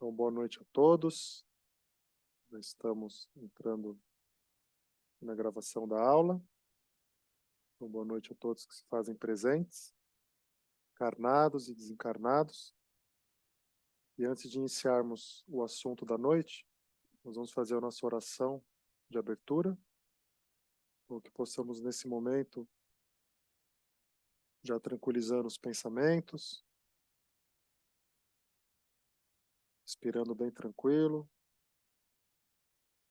Então, boa noite a todos. Já estamos entrando na gravação da aula. Então, boa noite a todos que se fazem presentes, encarnados e desencarnados. E antes de iniciarmos o assunto da noite, nós vamos fazer a nossa oração de abertura, para que possamos, nesse momento, já tranquilizando os pensamentos, respirando bem tranquilo,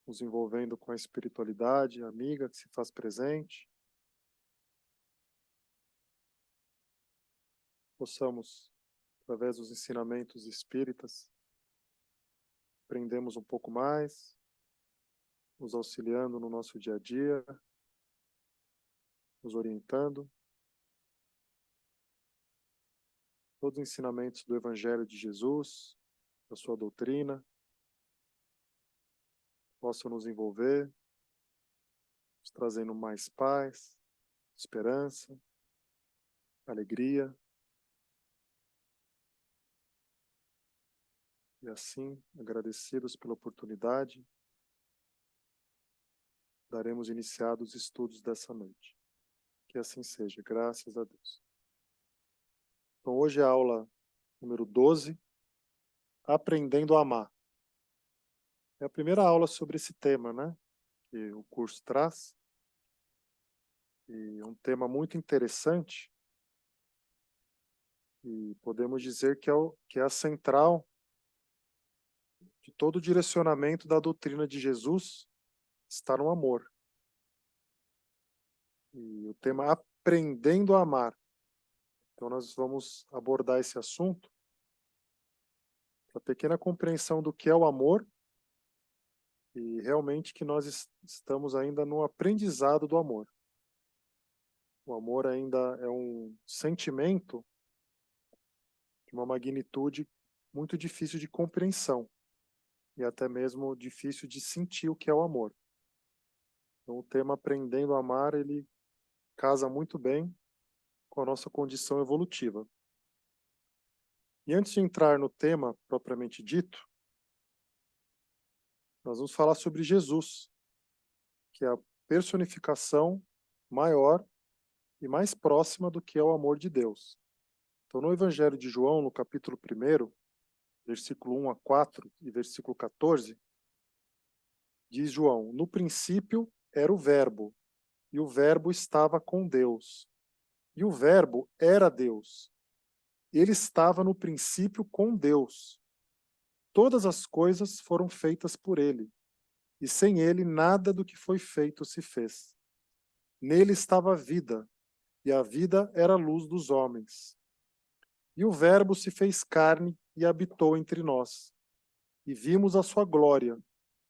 nos envolvendo com a espiritualidade amiga que se faz presente. Possamos, através dos ensinamentos espíritas, aprendemos um pouco mais, nos auxiliando no nosso dia a dia, nos orientando. Todos os ensinamentos do Evangelho de Jesus, da sua doutrina, possam nos envolver, nos trazendo mais paz, esperança, alegria. E assim, agradecidos pela oportunidade, daremos iniciados os estudos dessa noite. Que assim seja, graças a Deus. Então, hoje é a aula número 12, Aprendendo a Amar. É a primeira aula sobre esse tema, né? Que o curso traz. E é um tema muito interessante. E podemos dizer que é a central de todo o direcionamento da doutrina de Jesus, está no amor. E o tema Aprendendo a Amar. Então nós vamos abordar esse assunto, a pequena compreensão do que é o amor, e realmente que nós estamos ainda no aprendizado do amor. O amor ainda é um sentimento de uma magnitude muito difícil de compreensão, e até mesmo difícil de sentir o que é o amor. Então o tema Aprendendo a Amar, ele casa muito bem com a nossa condição evolutiva. E antes de entrar no tema propriamente dito, nós vamos falar sobre Jesus, que é a personificação maior e mais próxima do que é o amor de Deus. Então, no Evangelho de João, no capítulo 1, versículo 1 a 4 e versículo 14, diz João: no princípio era o Verbo, e o Verbo estava com Deus, e o Verbo era Deus. Ele estava no princípio com Deus. Todas as coisas foram feitas por ele, e sem ele nada do que foi feito se fez. Nele estava a vida, e a vida era a luz dos homens. E o Verbo se fez carne e habitou entre nós. E vimos a sua glória,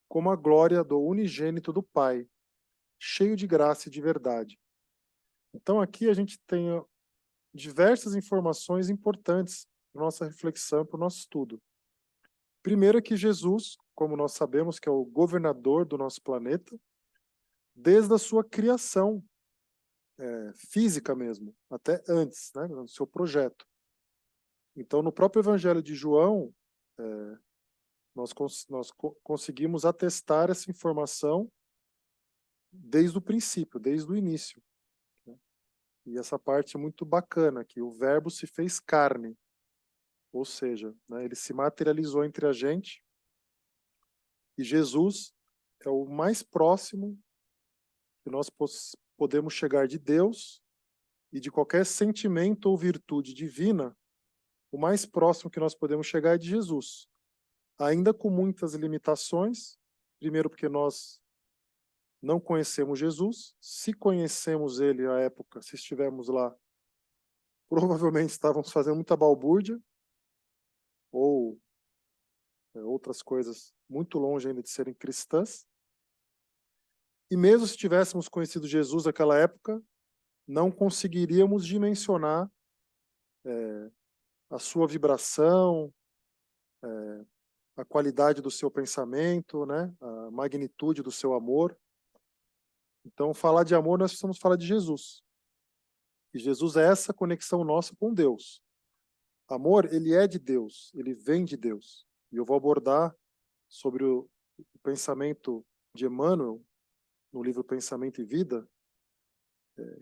como a glória do unigênito do Pai, cheio de graça e de verdade. Então aqui a gente tem diversas informações importantes para nossa reflexão, para o nosso estudo. Primeiro é que Jesus, como nós sabemos que é o governador do nosso planeta, desde a sua criação física mesmo, até antes, né, no seu projeto. Então, no próprio Evangelho de João, nós conseguimos atestar essa informação desde o princípio, desde o início. Né? E essa parte é muito bacana, que o Verbo se fez carne, ou seja, né, ele se materializou entre a gente, e Jesus é o mais próximo que nós podemos chegar de Deus e de qualquer sentimento ou virtude divina. O mais próximo que nós podemos chegar é de Jesus, ainda com muitas limitações. Primeiro porque nós não conhecemos Jesus. Se conhecemos ele à época, se estivermos lá, provavelmente estávamos fazendo muita balbúrdia, ou outras coisas muito longe ainda de serem cristãs. E mesmo se tivéssemos conhecido Jesus naquela época, não conseguiríamos dimensionar a sua vibração, a qualidade do seu pensamento, né? A magnitude do seu amor. Então, falar de amor, nós precisamos falar de Jesus. E Jesus é essa conexão nossa com Deus. Amor, ele é de Deus, ele vem de Deus. E eu vou abordar sobre o pensamento de Emmanuel, no livro Pensamento e Vida,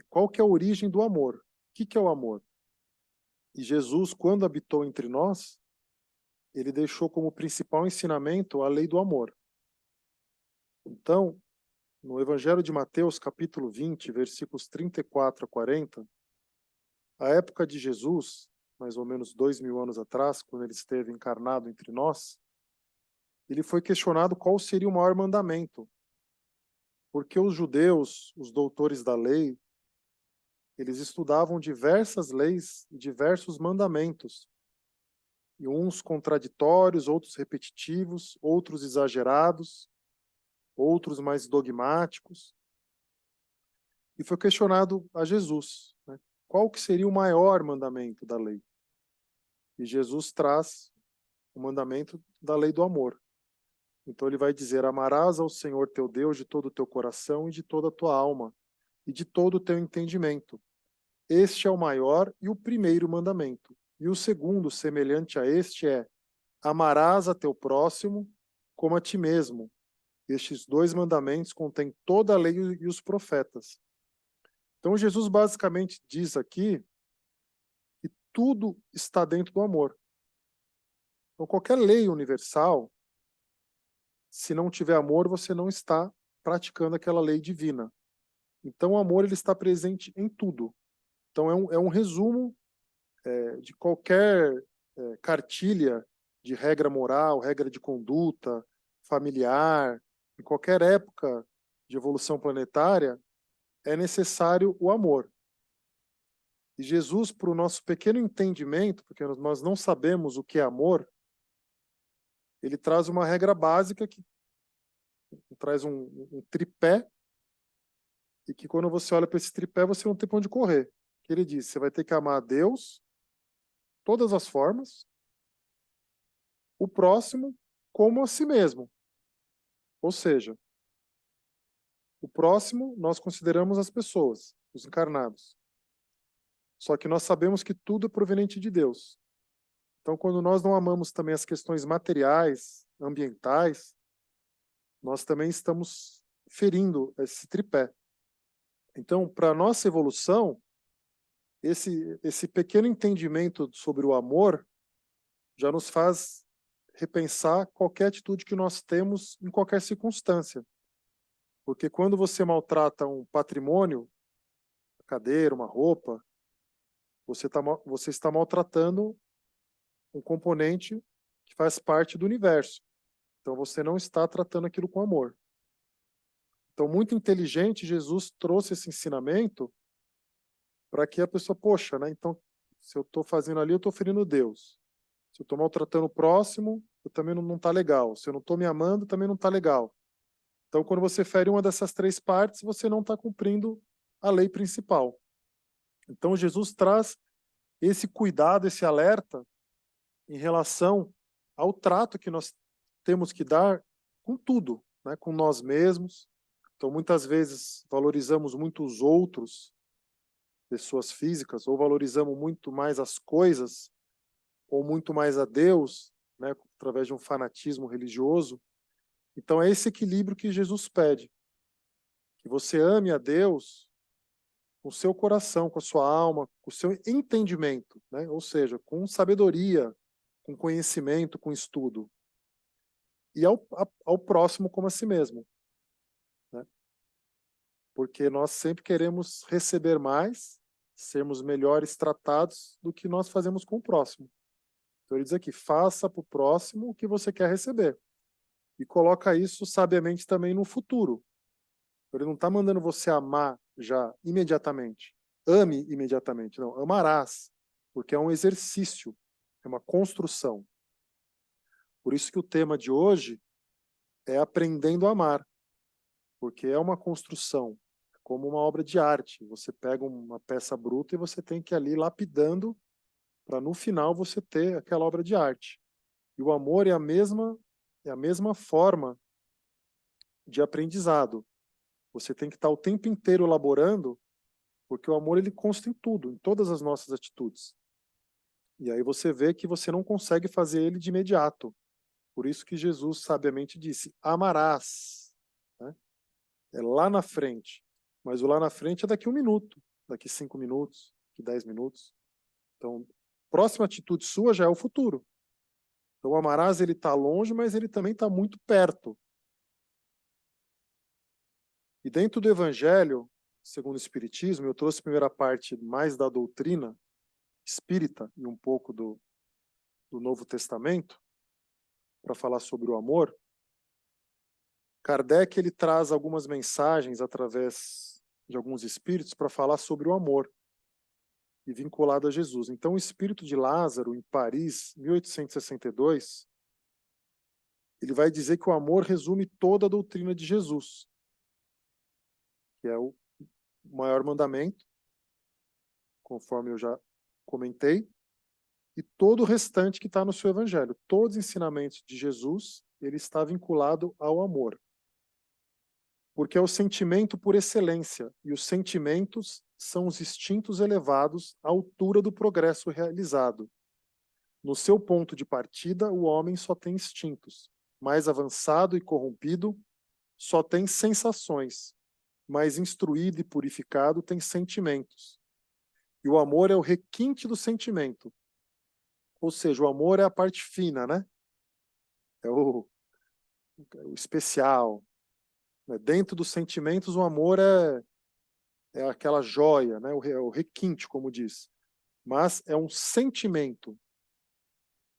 qual que é a origem do amor? O que é o amor? E Jesus, quando habitou entre nós, ele deixou como principal ensinamento a lei do amor. Então, no Evangelho de Mateus, capítulo 20, versículos 34 a 40, a época de Jesus, mais ou menos 2000 anos atrás, quando ele esteve encarnado entre nós, ele foi questionado qual seria o maior mandamento. Porque os judeus, os doutores da lei, eles estudavam diversas leis e diversos mandamentos, e uns contraditórios, outros repetitivos, outros exagerados, outros mais dogmáticos. E foi questionado a Jesus, né, qual que seria o maior mandamento da lei? E Jesus traz o mandamento da lei do amor. Então ele vai dizer: amarás ao Senhor teu Deus de todo o teu coração e de toda a tua alma e de todo o teu entendimento. Este é o maior e o primeiro mandamento. E o segundo, semelhante a este, é: amarás a teu próximo como a ti mesmo. Estes dois mandamentos contêm toda a lei e os profetas. Então Jesus basicamente diz aqui que tudo está dentro do amor. Então qualquer lei universal, se não tiver amor, você não está praticando aquela lei divina. Então o amor ele está presente em tudo. Então é um resumo de qualquer cartilha de regra moral, regra de conduta, familiar, em qualquer época de evolução planetária, é necessário o amor. E Jesus, para o nosso pequeno entendimento, porque nós não sabemos o que é amor, ele traz uma regra básica que traz um tripé, e que quando você olha para esse tripé, você não tem para onde correr. Que ele diz: você vai ter que amar a Deus, todas as formas, o próximo como a si mesmo. Ou seja, o próximo nós consideramos as pessoas, os encarnados. Só que nós sabemos que tudo é proveniente de Deus. Então, quando nós não amamos também as questões materiais, ambientais, nós também estamos ferindo esse tripé. Então, para a nossa evolução, esse pequeno entendimento sobre o amor já nos faz repensar qualquer atitude que nós temos em qualquer circunstância. Porque quando você maltrata um patrimônio, uma cadeira, uma roupa, você está maltratando um componente que faz parte do universo. Então você não está tratando aquilo com amor. Então, muito inteligente, Jesus trouxe esse ensinamento para que a pessoa, poxa, né? Então, se eu estou fazendo ali, eu estou ferindo Deus. Se eu estou maltratando o próximo, eu também não está legal. Se eu não estou me amando, também não está legal. Então, quando você fere uma dessas três partes, você não está cumprindo a lei principal. Então, Jesus traz esse cuidado, esse alerta em relação ao trato que nós temos que dar com tudo, né? Com nós mesmos. Então, muitas vezes, valorizamos muito os outros, pessoas físicas, ou valorizamos muito mais as coisas, ou muito mais a Deus, né? Através de um fanatismo religioso. Então, é esse equilíbrio que Jesus pede. Que você ame a Deus com o seu coração, com a sua alma, com o seu entendimento, né? Ou seja, com sabedoria, com conhecimento, com estudo. E ao próximo como a si mesmo. Né? Porque nós sempre queremos receber mais, sermos melhores tratados do que nós fazemos com o próximo. Então ele diz aqui: faça para o próximo o que você quer receber. E coloca isso sabiamente também no futuro. Ele não está mandando você amar já imediatamente. Ame imediatamente. Não, amarás. Porque é um exercício, é uma construção. Por isso que o tema de hoje é aprendendo a amar. Porque é uma construção, como uma obra de arte. Você pega uma peça bruta e você tem que ir ali lapidando para no final você ter aquela obra de arte. E o amor é a mesma forma de aprendizado. Você tem que estar o tempo inteiro elaborando, porque o amor ele consta em tudo, em todas as nossas atitudes. E aí você vê que você não consegue fazer ele de imediato. Por isso que Jesus sabiamente disse, amarás, né? É lá na frente. Mas o lá na frente é daqui 1 minuto, daqui 5 minutos, daqui 10 minutos. Então, próxima atitude sua já é o futuro. Então, o amarás, ele está longe, mas ele também está muito perto. E dentro do Evangelho, segundo o Espiritismo, eu trouxe a primeira parte mais da doutrina espírita e um pouco do Novo Testamento, para falar sobre o amor. Kardec, ele traz algumas mensagens através de alguns espíritos para falar sobre o amor e vinculado a Jesus. Então, o espírito de Lázaro, em Paris, 1862, ele vai dizer que o amor resume toda a doutrina de Jesus, que é o maior mandamento, conforme eu já comentei, e todo o restante que está no seu evangelho. Todos os ensinamentos de Jesus, ele está vinculado ao amor. Porque é o sentimento por excelência, e os sentimentos são os instintos elevados à altura do progresso realizado. No seu ponto de partida, o homem só tem instintos. Mais avançado e corrompido, só tem sensações. Mais instruído e purificado, tem sentimentos. E o amor é o requinte do sentimento. Ou seja, o amor é a parte fina, né? É o especial. Dentro dos sentimentos, o amor é aquela joia, né? O requinte, como diz. Mas é um sentimento.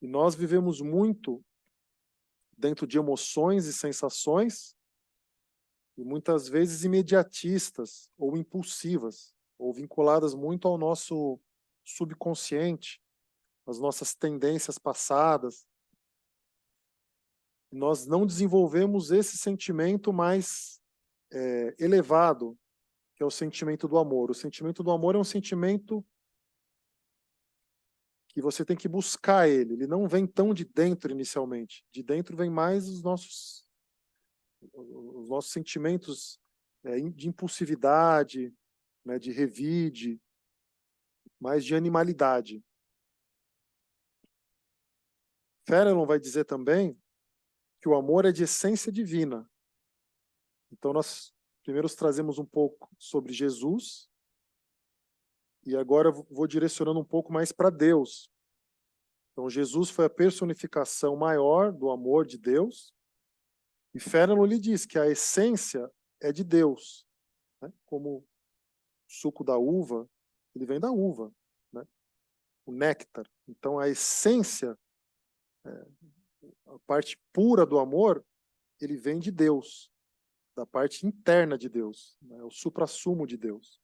E nós vivemos muito dentro de emoções e sensações, e muitas vezes imediatistas ou impulsivas, ou vinculadas muito ao nosso subconsciente, às nossas tendências passadas. E nós não desenvolvemos esse sentimento mais elevado, que é o sentimento do amor. O sentimento do amor é um sentimento que você tem que buscar ele. Ele não vem tão de dentro inicialmente. De dentro vem mais os nossos sentimentos de impulsividade, né, de revide, mais de animalidade. Fenelon vai dizer também que o amor é de essência divina. Então nós primeiro trazemos um pouco sobre Jesus, e agora eu vou direcionando um pouco mais para Deus. Então Jesus foi a personificação maior do amor de Deus, e Fenelon lhe diz que a essência é de Deus, né? Como o suco da uva, ele vem da uva, né? O néctar. Então a essência, a parte pura do amor, ele vem de Deus, da parte interna de Deus, né? O suprassumo de Deus.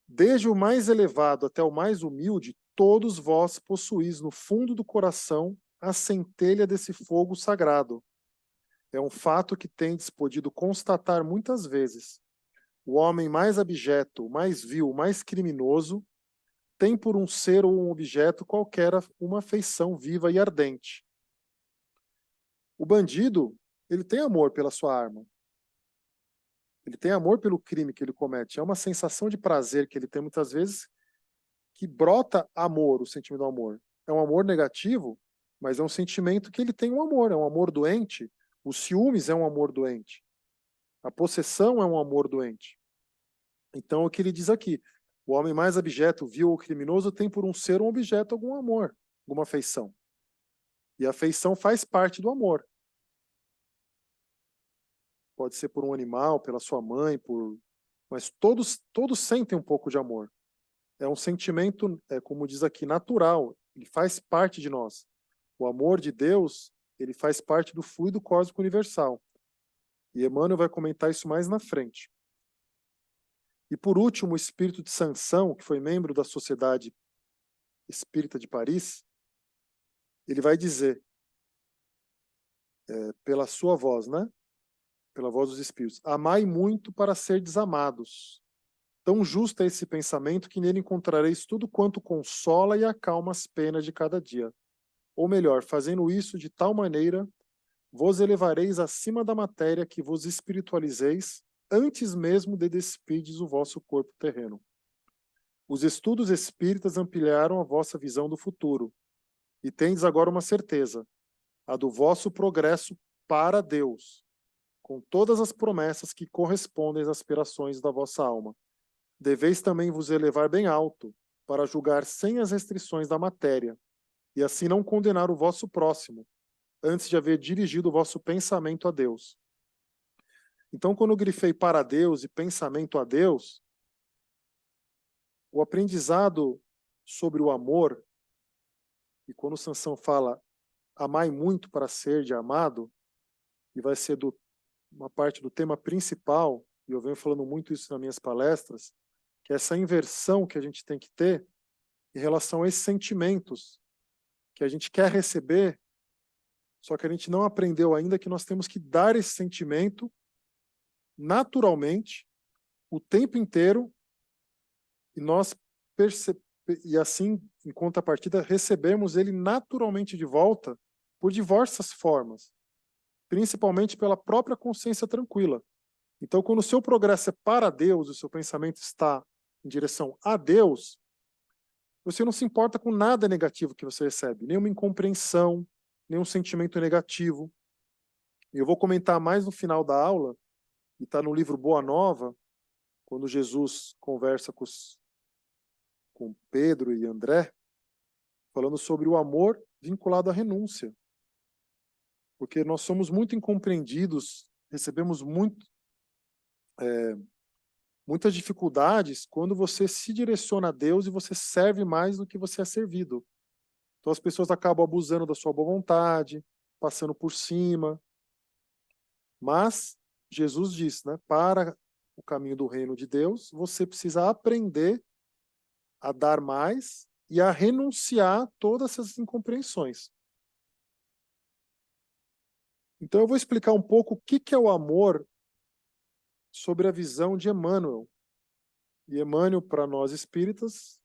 Desde o mais elevado até o mais humilde, todos vós possuís no fundo do coração a centelha desse fogo sagrado. É um fato que tendes podido constatar muitas vezes. O homem mais abjeto, mais vil, mais criminoso, tem por um ser ou um objeto qualquer uma afeição viva e ardente. O bandido, ele tem amor pela sua arma. Ele tem amor pelo crime que ele comete. É uma sensação de prazer que ele tem muitas vezes que brota amor, o sentimento do amor. É um amor negativo, mas é um sentimento que ele tem um amor. É um amor doente. O ciúmes é um amor doente. A possessão é um amor doente. Então, o que ele diz aqui, o homem mais abjeto, vil ou criminoso tem por um ser um objeto algum amor, alguma afeição. E a afeição faz parte do amor. Pode ser por um animal, pela sua mãe, mas todos sentem um pouco de amor. É um sentimento, como diz aqui, natural. Ele faz parte de nós. O amor de Deus, ele faz parte do fluido cósmico universal. E Emmanuel vai comentar isso mais na frente. E por último, o espírito de Sansão, que foi membro da Sociedade Espírita de Paris, ele vai dizer, pela sua voz, né? Pela voz dos espíritos, amai muito para ser desamados. Tão justo é esse pensamento que nele encontrareis tudo quanto consola e acalma as penas de cada dia. Ou melhor, fazendo isso de tal maneira, vos elevareis acima da matéria que vos espiritualizeis antes mesmo de despides o vosso corpo terreno. Os estudos espíritas ampliaram a vossa visão do futuro, e tendes agora uma certeza. a do vosso progresso para Deus, com todas as promessas que correspondem às aspirações da vossa alma. Deveis também vos elevar bem alto, para julgar sem as restrições da matéria, e assim não condenar o vosso próximo, antes de haver dirigido o vosso pensamento a Deus. Então, quando eu grifei para Deus e pensamento a Deus, o aprendizado sobre o amor, e quando Sansão fala amai muito para ser de amado, e vai ser uma parte do tema principal, e eu venho falando muito isso nas minhas palestras, que é essa inversão que a gente tem que ter em relação a esses sentimentos que a gente quer receber, só que a gente não aprendeu ainda que nós temos que dar esse sentimento naturalmente, o tempo inteiro, e nós e assim, em contrapartida, recebemos ele naturalmente de volta por diversas formas, principalmente pela própria consciência tranquila. Então, quando o seu progresso é para Deus, o seu pensamento está em direção a Deus, você não se importa com nada negativo que você recebe, nenhuma incompreensão, nenhum sentimento negativo. E eu vou comentar mais no final da aula, e está no livro Boa Nova, quando Jesus conversa com Pedro e André, falando sobre o amor vinculado à renúncia. Porque nós somos muito incompreendidos, recebemos muitas dificuldades quando você se direciona a Deus e você serve mais do que você é servido. Então as pessoas acabam abusando da sua boa vontade, passando por cima. Mas Jesus diz, né, para o caminho do reino de Deus, você precisa aprender a dar mais e a renunciar a todas essas incompreensões. Então eu vou explicar um pouco o que é o amor sobre a visão de Emmanuel. E Emmanuel, para nós espíritas,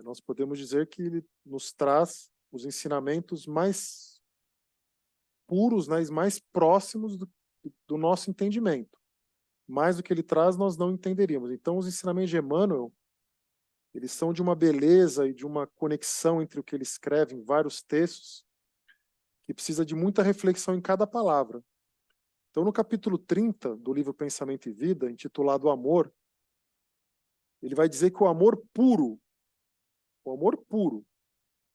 nós podemos dizer que ele nos traz os ensinamentos mais puros, né, mais próximos do nosso entendimento. Mais do que ele traz, nós não entenderíamos. Então, os ensinamentos de Emmanuel, eles são de uma beleza e de uma conexão entre o que ele escreve em vários textos, que precisa de muita reflexão em cada palavra. Então, no capítulo 30 do livro Pensamento e Vida, intitulado Amor, ele vai dizer que o amor puro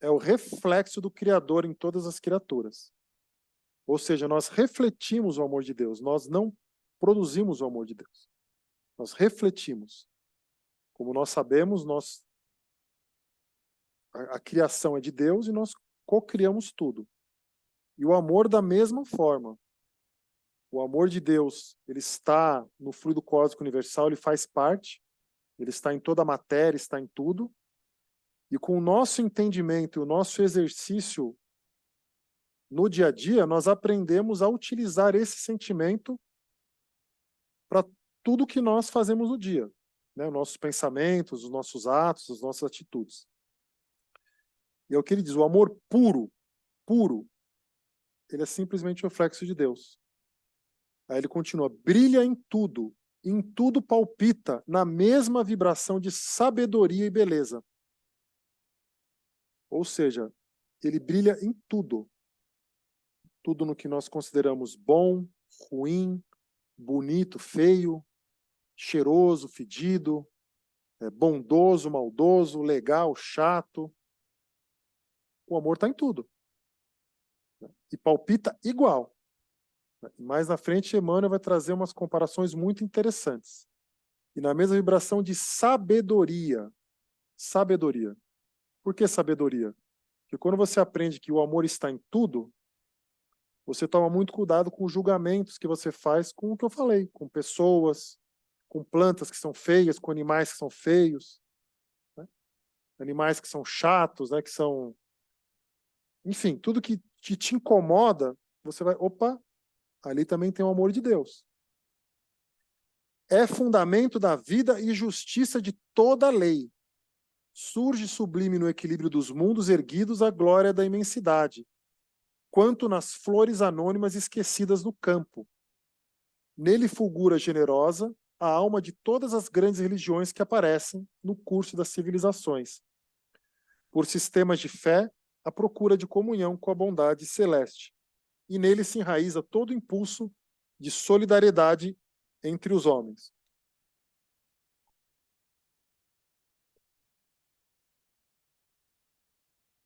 é o reflexo do Criador em todas as criaturas. Ou seja, nós refletimos o amor de Deus, nós não produzimos o amor de Deus. Nós refletimos. Como nós sabemos, a criação é de Deus e nós cocriamos tudo. E o amor da mesma forma. O amor de Deus, ele está no fluido cósmico universal, ele faz parte, ele está em toda a matéria, está em tudo. E com o nosso entendimento e o nosso exercício no dia a dia, nós aprendemos a utilizar esse sentimento para tudo que nós fazemos no dia, né? Os nossos pensamentos, os nossos atos, as nossas atitudes. E é o que ele diz, o amor puro, ele é simplesmente o reflexo de Deus. Aí ele continua, brilha em tudo palpita na mesma vibração de sabedoria e beleza. Ou seja, ele brilha em tudo. Tudo no que nós consideramos bom, ruim, bonito, feio, cheiroso, fedido, bondoso, maldoso, legal, chato. O amor está em tudo. E palpita igual. Mais na frente, Emmanuel vai trazer umas comparações muito interessantes. E na mesma vibração de sabedoria. Sabedoria. Por que sabedoria? Porque quando você aprende que o amor está em tudo, você toma muito cuidado com os julgamentos que você faz com o que eu falei, com pessoas, com plantas que são feias, com animais que são feios, né? Animais que são chatos, né? Que são... Enfim, tudo que te incomoda, você vai... Opa, ali também tem o amor de Deus. É fundamento da vida e justiça de toda a lei. Surge sublime no equilíbrio dos mundos erguidos a glória da imensidade, quanto nas flores anônimas esquecidas no campo. Nele fulgura generosa a alma de todas as grandes religiões que aparecem no curso das civilizações. Por sistemas de fé, à procura de comunhão com a bondade celeste. E nele se enraiza todo o impulso de solidariedade entre os homens.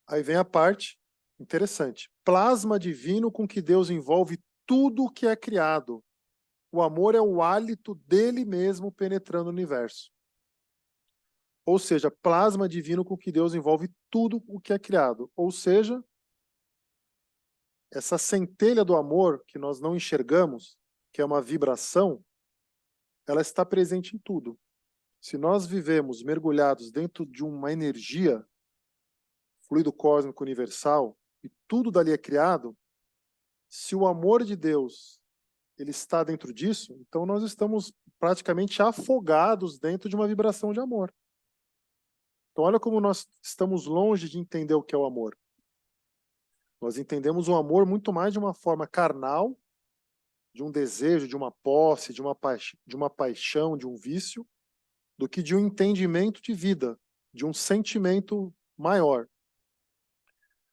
Aí vem a parte interessante. Plasma divino com que Deus envolve tudo o que é criado. O amor é o hálito dele mesmo penetrando o universo. Ou seja, plasma divino com que Deus envolve tudo o que é criado. Ou seja, essa centelha do amor que nós não enxergamos, que é uma vibração, ela está presente em tudo. Se nós vivemos mergulhados dentro de uma energia, fluido cósmico universal, e tudo dali é criado, se o amor de Deus ele está dentro disso, então nós estamos praticamente afogados dentro de uma vibração de amor. Então olha como nós estamos longe de entender o que é o amor. Nós entendemos o amor muito mais de uma forma carnal, de um desejo, de uma posse, de uma paixão, de um vício, do que de um entendimento de vida, de um sentimento maior.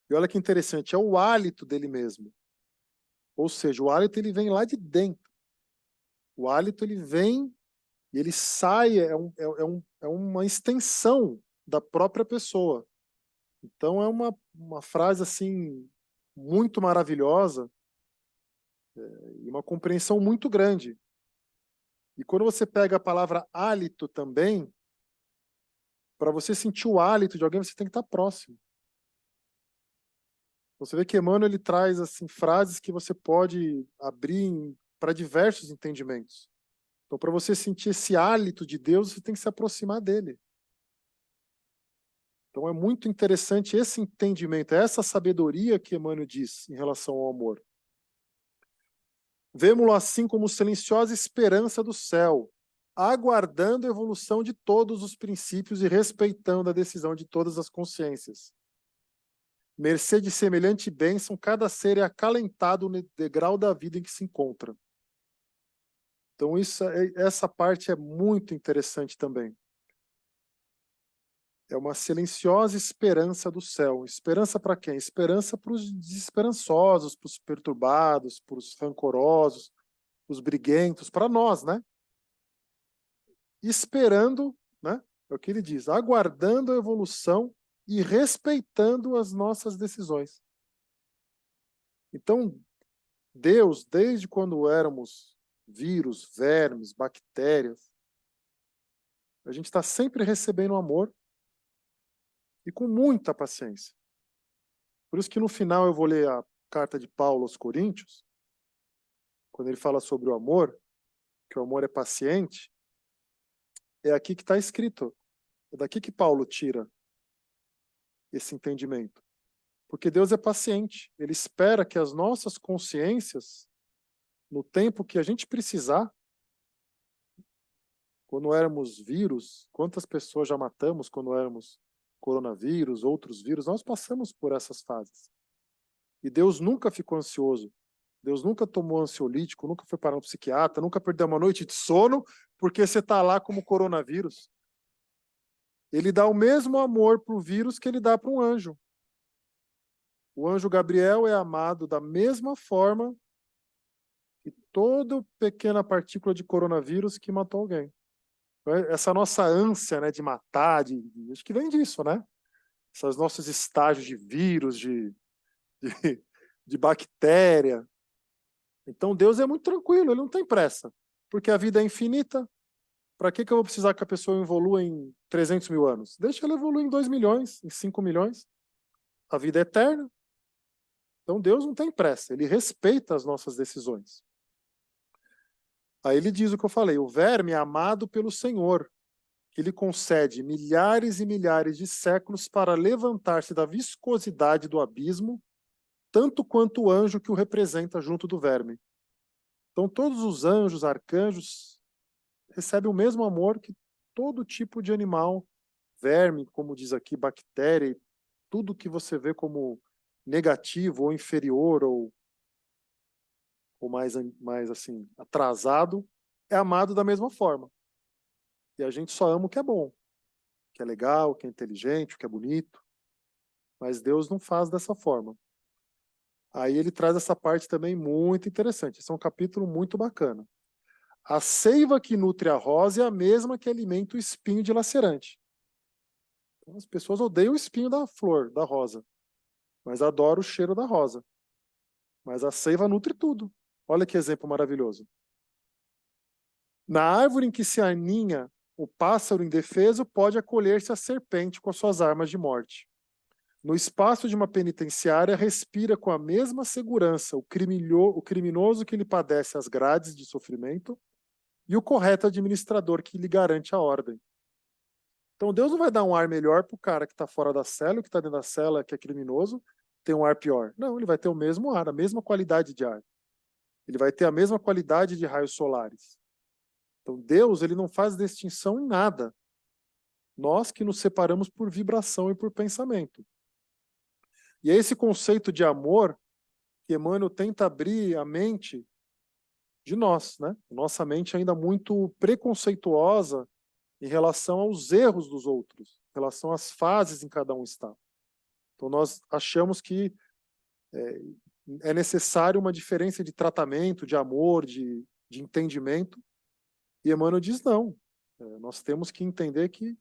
E olha que interessante, é o hálito dele mesmo. Ou seja, o hálito ele vem lá de dentro. O hálito ele vem e ele sai, é uma extensão da própria pessoa. Então é uma frase assim muito maravilhosa e uma compreensão muito grande. E quando você pega a palavra hálito também, para você sentir o hálito de alguém, você tem que estar próximo. Você vê que Emmanuel ele traz assim frases que você pode abrir para diversos entendimentos. Então, para você sentir esse hálito de Deus, você tem que se aproximar dele. Então, é muito interessante esse entendimento, essa sabedoria que Emmanuel diz em relação ao amor. Vemo-lo assim como silenciosa esperança do céu, aguardando a evolução de todos os princípios e respeitando a decisão de todas as consciências. Mercê de semelhante bênção, cada ser é acalentado no degrau da vida em que se encontra. Então, essa parte é muito interessante também. É uma silenciosa esperança do céu. Esperança para quem? Esperança para os desesperançosos, para os perturbados, para os rancorosos, para os briguentos, para nós, né? Esperando, né? É o que ele diz, aguardando a evolução e respeitando as nossas decisões. Então, Deus, desde quando éramos vírus, vermes, bactérias, a gente está sempre recebendo amor e com muita paciência. Por isso que no final eu vou ler a carta de Paulo aos Coríntios, quando ele fala sobre o amor, que o amor é paciente, é aqui que está escrito. É daqui que Paulo tira esse entendimento. Porque Deus é paciente. Ele espera que as nossas consciências, no tempo que a gente precisar, quando éramos vírus, quantas pessoas já matamos quando éramos coronavírus, outros vírus, nós passamos por essas fases. E Deus nunca ficou ansioso. Deus nunca tomou ansiolítico, nunca foi parar um psiquiatra, nunca perdeu uma noite de sono porque você está lá como coronavírus. Ele dá o mesmo amor para o vírus que ele dá para um anjo. O anjo Gabriel é amado da mesma forma que toda pequena partícula de coronavírus que matou alguém. Essa nossa ânsia, né, de matar, acho que vem disso, né? Esses nossos estágios de vírus, de, de bactéria. Então Deus é muito tranquilo, ele não tem pressa, porque a vida é infinita. Para que eu vou precisar que a pessoa evolua em 300 mil anos? Deixa ela evoluir em 2 milhões, em 5 milhões. A vida é eterna. Então Deus não tem pressa, ele respeita as nossas decisões. Aí ele diz o que eu falei, o verme é amado pelo Senhor, que lhe concede milhares e milhares de séculos para levantar-se da viscosidade do abismo, tanto quanto o anjo que o representa junto do verme. Então todos os anjos, arcanjos, recebem o mesmo amor que todo tipo de animal, verme, como diz aqui, bactéria, tudo que você vê como negativo ou inferior ou mais assim, atrasado, é amado da mesma forma. E a gente só ama o que é bom, o que é legal, o que é inteligente, o que é bonito. mas Deus não faz dessa forma. Aí ele traz essa parte também muito interessante. Esse é um capítulo muito bacana. A seiva que nutre a rosa é a mesma que alimenta o espinho dilacerante. Então, as pessoas odeiam o espinho da flor, da rosa, mas adoram o cheiro da rosa. Mas a seiva nutre tudo. Olha que exemplo maravilhoso. Na árvore em que se aninha o pássaro indefeso pode acolher-se a serpente com as suas armas de morte. No espaço de uma penitenciária, respira com a mesma segurança o criminoso que lhe padece as grades de sofrimento e o correto administrador que lhe garante a ordem. Então Deus não vai dar um ar melhor para o cara que está fora da cela, o que está dentro da cela, que é criminoso, tem um ar pior. Não, ele vai ter o mesmo ar, a mesma qualidade de ar. Ele vai ter a mesma qualidade de raios solares. Então Deus, ele não faz distinção em nada. Nós que nos separamos por vibração e por pensamento. E é esse conceito de amor que Emmanuel tenta abrir a mente de nós, né? Nossa mente ainda muito preconceituosa em relação aos erros dos outros, em relação às fases em que cada um está. Então nós achamos que é necessário uma diferença de tratamento, de amor, de entendimento, e Emmanuel diz não. Nós temos que entender que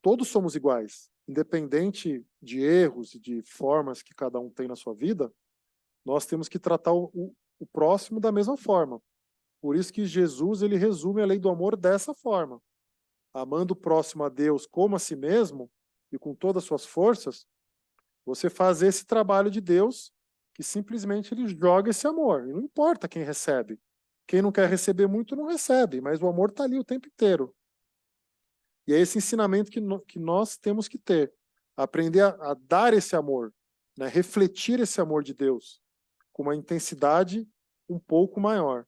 todos somos iguais, independente de erros e de formas que cada um tem na sua vida, nós temos que tratar o próximo da mesma forma. Por isso que Jesus, ele resume a lei do amor dessa forma. Amando o próximo a Deus como a si mesmo e com todas as suas forças, você faz esse trabalho de Deus que simplesmente ele joga esse amor. E não importa quem recebe. Quem não quer receber muito não recebe, mas o amor está ali o tempo inteiro. E é esse ensinamento que nós temos que ter. Aprender a dar esse amor, né? Refletir esse amor de Deus com uma intensidade um pouco maior.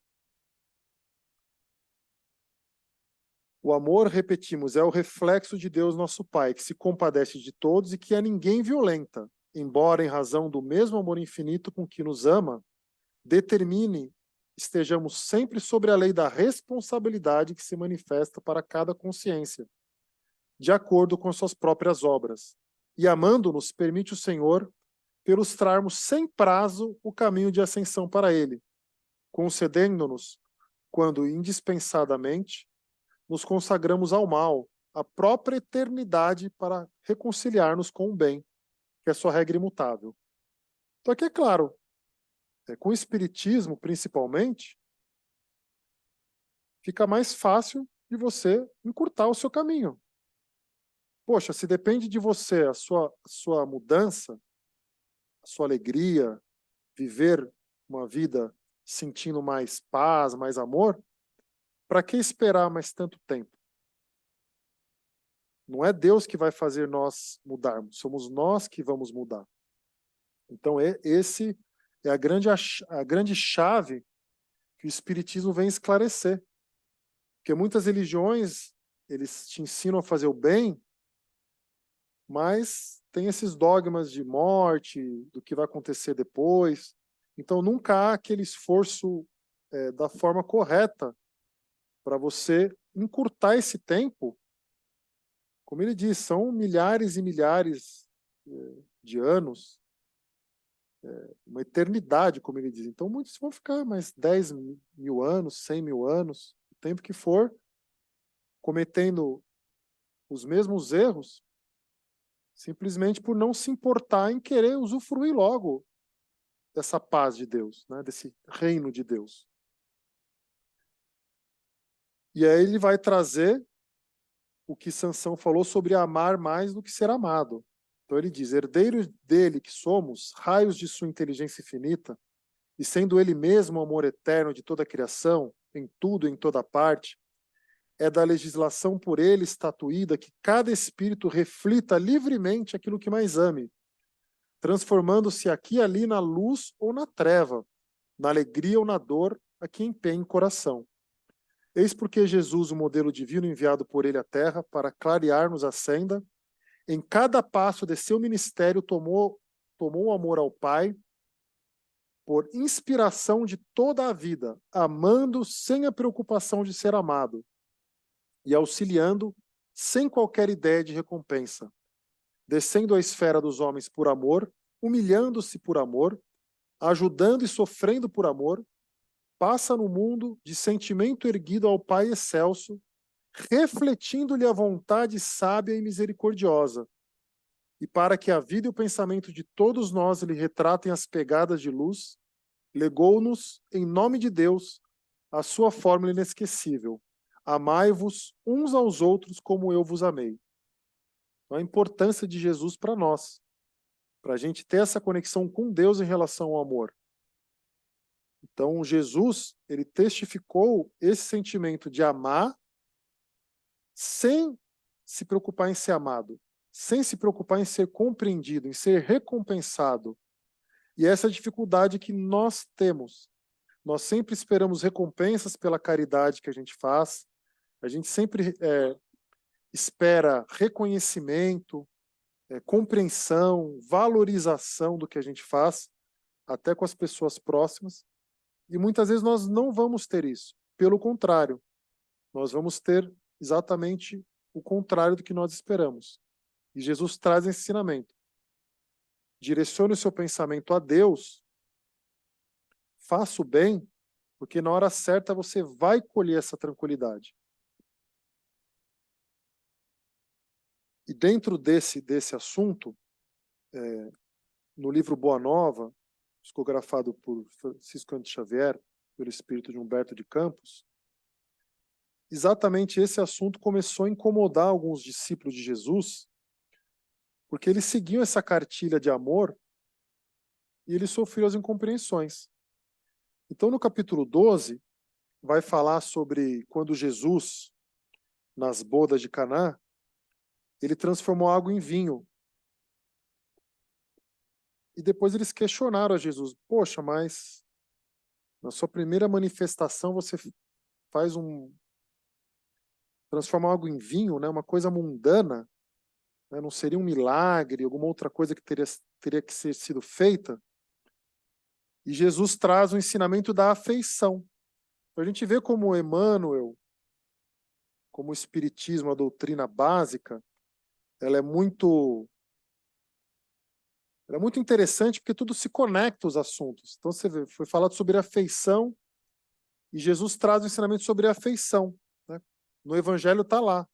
O amor, repetimos, é o reflexo de Deus nosso Pai, que se compadece de todos e que a ninguém violenta, embora em razão do mesmo amor infinito com que nos ama, determine estejamos sempre sobre a lei da responsabilidade que se manifesta para cada consciência, de acordo com suas próprias obras. E amando-nos, permite o Senhor pelustrarmos sem prazo o caminho de ascensão para Ele, concedendo-nos, quando indispensadamente, nos consagramos ao mal, a própria eternidade para reconciliar-nos com o bem, que é sua regra imutável. Então aqui é claro, com o Espiritismo principalmente, fica mais fácil de você encurtar o seu caminho. Poxa, se depende de você a sua mudança, a sua alegria, viver uma vida sentindo mais paz, mais amor, para que esperar mais tanto tempo? Não é Deus que vai fazer nós mudarmos, somos nós que vamos mudar. Então, esse é a grande chave que o Espiritismo vem esclarecer. Porque muitas religiões, eles te ensinam a fazer o bem, mas tem esses dogmas de morte, do que vai acontecer depois. Então, nunca há aquele esforço da forma correta para você encurtar esse tempo. Como ele diz, são milhares e milhares de anos, uma eternidade, como ele diz. Então, muitos vão ficar mais 10 mil anos, 100 mil anos, o tempo que for, cometendo os mesmos erros, simplesmente por não se importar em querer usufruir logo dessa paz de Deus, né, desse reino de Deus. E aí ele vai trazer o que Sansão falou sobre amar mais do que ser amado. Então ele diz, herdeiros dele que somos, raios de sua inteligência infinita, e sendo ele mesmo o amor eterno de toda a criação, em tudo e em toda parte, é da legislação por ele estatuída que cada espírito reflita livremente aquilo que mais ame, transformando-se aqui e ali na luz ou na treva, na alegria ou na dor, a que empenhe o coração. Eis porque Jesus, o modelo divino enviado por ele à terra para clarear-nos a senda, em cada passo de seu ministério tomou o amor ao Pai, por inspiração de toda a vida, amando sem a preocupação de ser amado, e auxiliando sem qualquer ideia de recompensa, descendo à esfera dos homens por amor, humilhando-se por amor, ajudando e sofrendo por amor, passa no mundo de sentimento erguido ao Pai excelso, refletindo-lhe a vontade sábia e misericordiosa, e para que a vida e o pensamento de todos nós lhe retratem as pegadas de luz, legou-nos, em nome de Deus, a sua fórmula inesquecível: amai-vos uns aos outros como eu vos amei. Então, a importância de Jesus para nós, para a gente ter essa conexão com Deus em relação ao amor. Então, Jesus, ele testificou esse sentimento de amar sem se preocupar em ser amado, sem se preocupar em ser compreendido, em ser recompensado. E essa é a dificuldade que nós temos. Nós sempre esperamos recompensas pela caridade que a gente faz, a gente sempre espera reconhecimento, compreensão, valorização do que a gente faz, até com as pessoas próximas, e muitas vezes nós não vamos ter isso. Pelo contrário, nós vamos ter exatamente o contrário do que nós esperamos. E Jesus traz esse ensinamento. Direcione o seu pensamento a Deus, faça o bem, porque na hora certa você vai colher essa tranquilidade. E dentro desse assunto, no livro Boa Nova, psicografado por Francisco Cândido Xavier, pelo espírito de Humberto de Campos, exatamente esse assunto começou a incomodar alguns discípulos de Jesus, porque eles seguiam essa cartilha de amor e eles sofriam as incompreensões. Então, no capítulo 12, vai falar sobre quando Jesus, nas bodas de Caná, ele transformou água em vinho. E depois eles questionaram a Jesus: poxa, mas na sua primeira manifestação você faz transforma água em vinho, né, uma coisa mundana, né, não seria um milagre, alguma outra coisa que teria que ser sido feita? E Jesus traz o ensinamento da afeição. Então, a gente vê como Emmanuel, como o Espiritismo, a doutrina básica, ela é muito interessante porque tudo se conecta os assuntos. Então você vê, foi falado sobre afeição e Jesus traz o ensinamento sobre a afeição, né? No Evangelho está lá.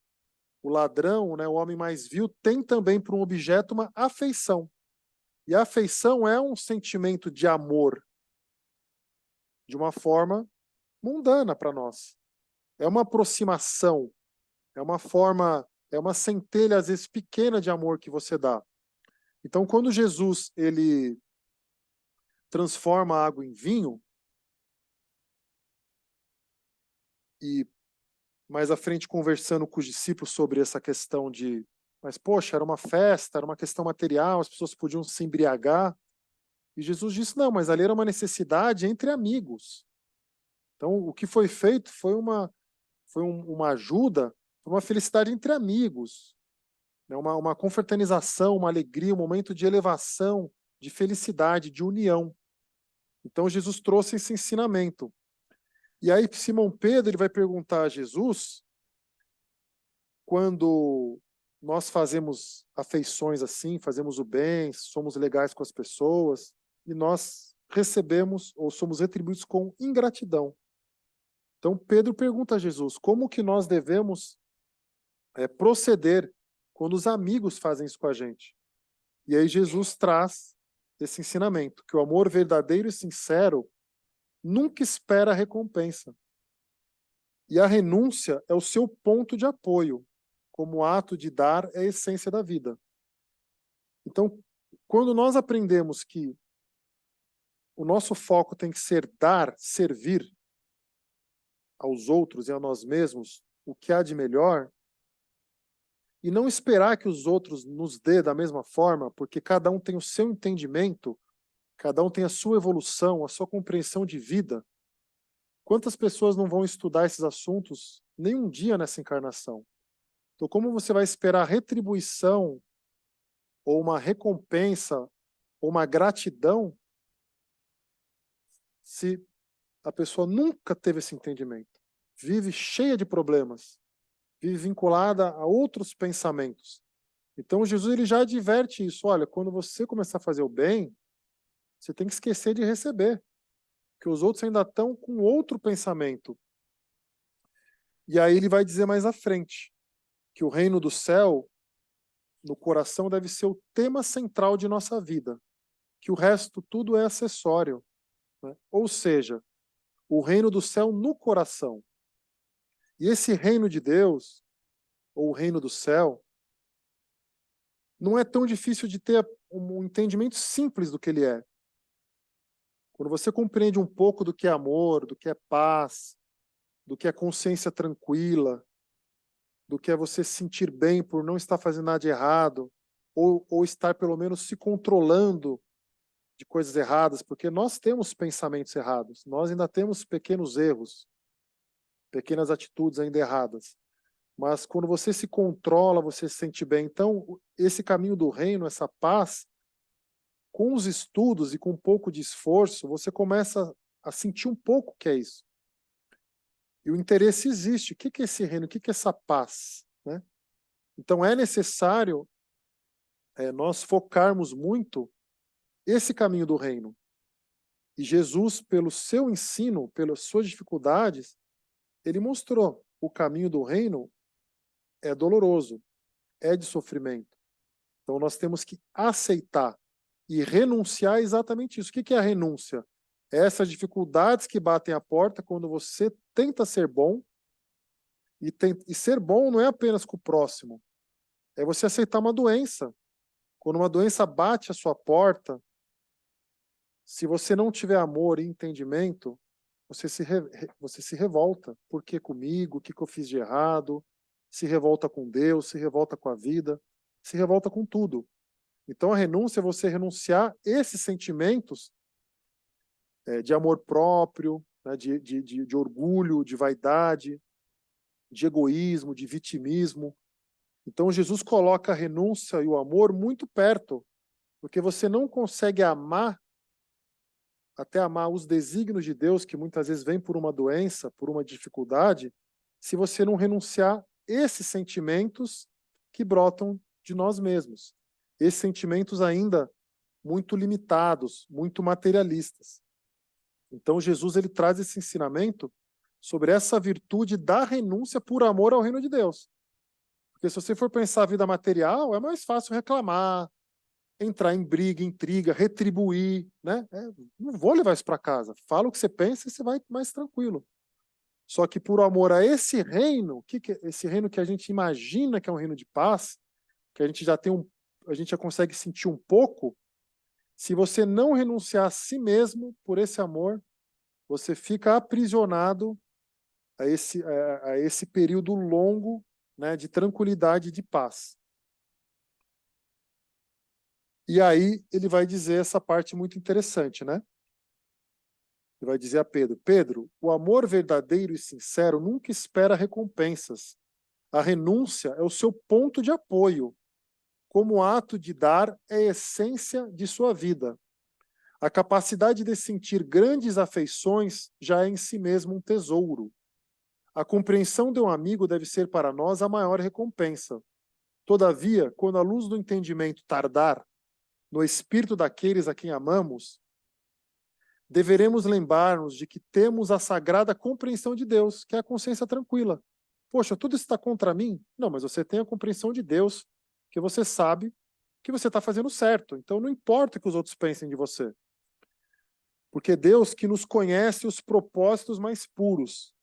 O ladrão, né, o homem mais vil, tem também para um objeto uma afeição. E a afeição é um sentimento de amor de uma forma mundana para nós. É uma aproximação, é uma forma, é uma centelha às vezes pequena de amor que você dá. Então, quando Jesus ele transforma a água em vinho, e mais à frente conversando com os discípulos sobre essa questão de, mas poxa, era uma festa, era uma questão material, as pessoas podiam se embriagar, e Jesus disse, não, mas ali era uma necessidade entre amigos. Então, o que foi feito foi uma ajuda, uma felicidade entre amigos, né? Uma confraternização, uma alegria, um momento de elevação, de felicidade, de união. Então, Jesus trouxe esse ensinamento. E aí, Simão Pedro ele vai perguntar a Jesus, quando nós fazemos afeições assim, fazemos o bem, somos legais com as pessoas, e nós recebemos ou somos retribuídos com ingratidão. Então, Pedro pergunta a Jesus, como que nós devemos proceder quando os amigos fazem isso com a gente? E aí Jesus traz esse ensinamento, que o amor verdadeiro e sincero nunca espera a recompensa. E a renúncia é o seu ponto de apoio, como ato de dar é a essência da vida. Então, quando nós aprendemos que o nosso foco tem que ser dar, servir aos outros e a nós mesmos o que há de melhor, e não esperar que os outros nos dê da mesma forma, porque cada um tem o seu entendimento, cada um tem a sua evolução, a sua compreensão de vida. Quantas pessoas não vão estudar esses assuntos nem um dia nessa encarnação? Então, como você vai esperar retribuição, ou uma recompensa, ou uma gratidão, se a pessoa nunca teve esse entendimento? Vive cheia de problemas, vive vinculada a outros pensamentos. Então Jesus ele já adverte isso. Olha, quando você começar a fazer o bem, você tem que esquecer de receber, porque os outros ainda estão com outro pensamento. E aí ele vai dizer mais à frente, que o reino do céu, no coração, deve ser o tema central de nossa vida, que o resto tudo é acessório, né? Ou seja, o reino do céu no coração. E esse reino de Deus, ou o reino do céu, não é tão difícil de ter um entendimento simples do que ele é. Quando você compreende um pouco do que é amor, do que é paz, do que é consciência tranquila, do que é você se sentir bem por não estar fazendo nada de errado, ou estar pelo menos se controlando de coisas erradas, porque nós temos pensamentos errados, nós ainda temos pequenos erros, pequenas atitudes ainda erradas. Mas quando você se controla, você se sente bem. Então, esse caminho do reino, essa paz, com os estudos e com um pouco de esforço, você começa a sentir um pouco o que é isso. E o interesse existe. O que é esse reino? O que é essa paz? Né? Então, é necessário nós focarmos muito esse caminho do reino. E Jesus, pelo seu ensino, pelas suas dificuldades, ele mostrou o caminho do reino é doloroso, é de sofrimento. Então, nós temos que aceitar e renunciar a exatamente isso. O que é a renúncia? É essas dificuldades que batem a porta quando você tenta ser bom, e ser bom não é apenas com o próximo, é você aceitar uma doença. Quando uma doença bate a sua porta, se você não tiver amor e entendimento, você se revolta. Por que comigo? O que eu fiz de errado? Se revolta com Deus, se revolta com a vida, se revolta com tudo. Então a renúncia é você renunciar esses sentimentos de amor próprio, né, de orgulho, de vaidade, de egoísmo, de vitimismo. Então Jesus coloca a renúncia e o amor muito perto, porque você não consegue amar, até amar os desígnios de Deus, que muitas vezes vêm por uma doença, por uma dificuldade, se você não renunciar esses sentimentos que brotam de nós mesmos. Esses sentimentos ainda muito limitados, muito materialistas. Então Jesus ele traz esse ensinamento sobre essa virtude da renúncia por amor ao reino de Deus. Porque se você for pensar a vida material, é mais fácil reclamar, entrar em briga, intriga, retribuir, né? Não vou levar isso para casa. Fala o que você pensa e você vai mais tranquilo. Só que por amor a esse reino, esse reino que a gente imagina que é um reino de paz, que a gente a gente já consegue sentir um pouco, se você não renunciar a si mesmo por esse amor, você fica aprisionado a esse período longo, né, de tranquilidade e de paz. E aí ele vai dizer essa parte muito interessante, né? Ele vai dizer a Pedro: Pedro, o amor verdadeiro e sincero nunca espera recompensas. A renúncia é o seu ponto de apoio. Como ato de dar é a essência de sua vida. A capacidade de sentir grandes afeições já é em si mesmo um tesouro. A compreensão de um amigo deve ser para nós a maior recompensa. Todavia, quando a luz do entendimento tardar no espírito daqueles a quem amamos, deveremos lembrar-nos de que temos a sagrada compreensão de Deus, que é a consciência tranquila. Poxa, tudo isso está contra mim? Não, mas você tem a compreensão de Deus, que você sabe que você está fazendo certo. Então não importa o que os outros pensem de você. Porque Deus que nos conhece os propósitos mais puros.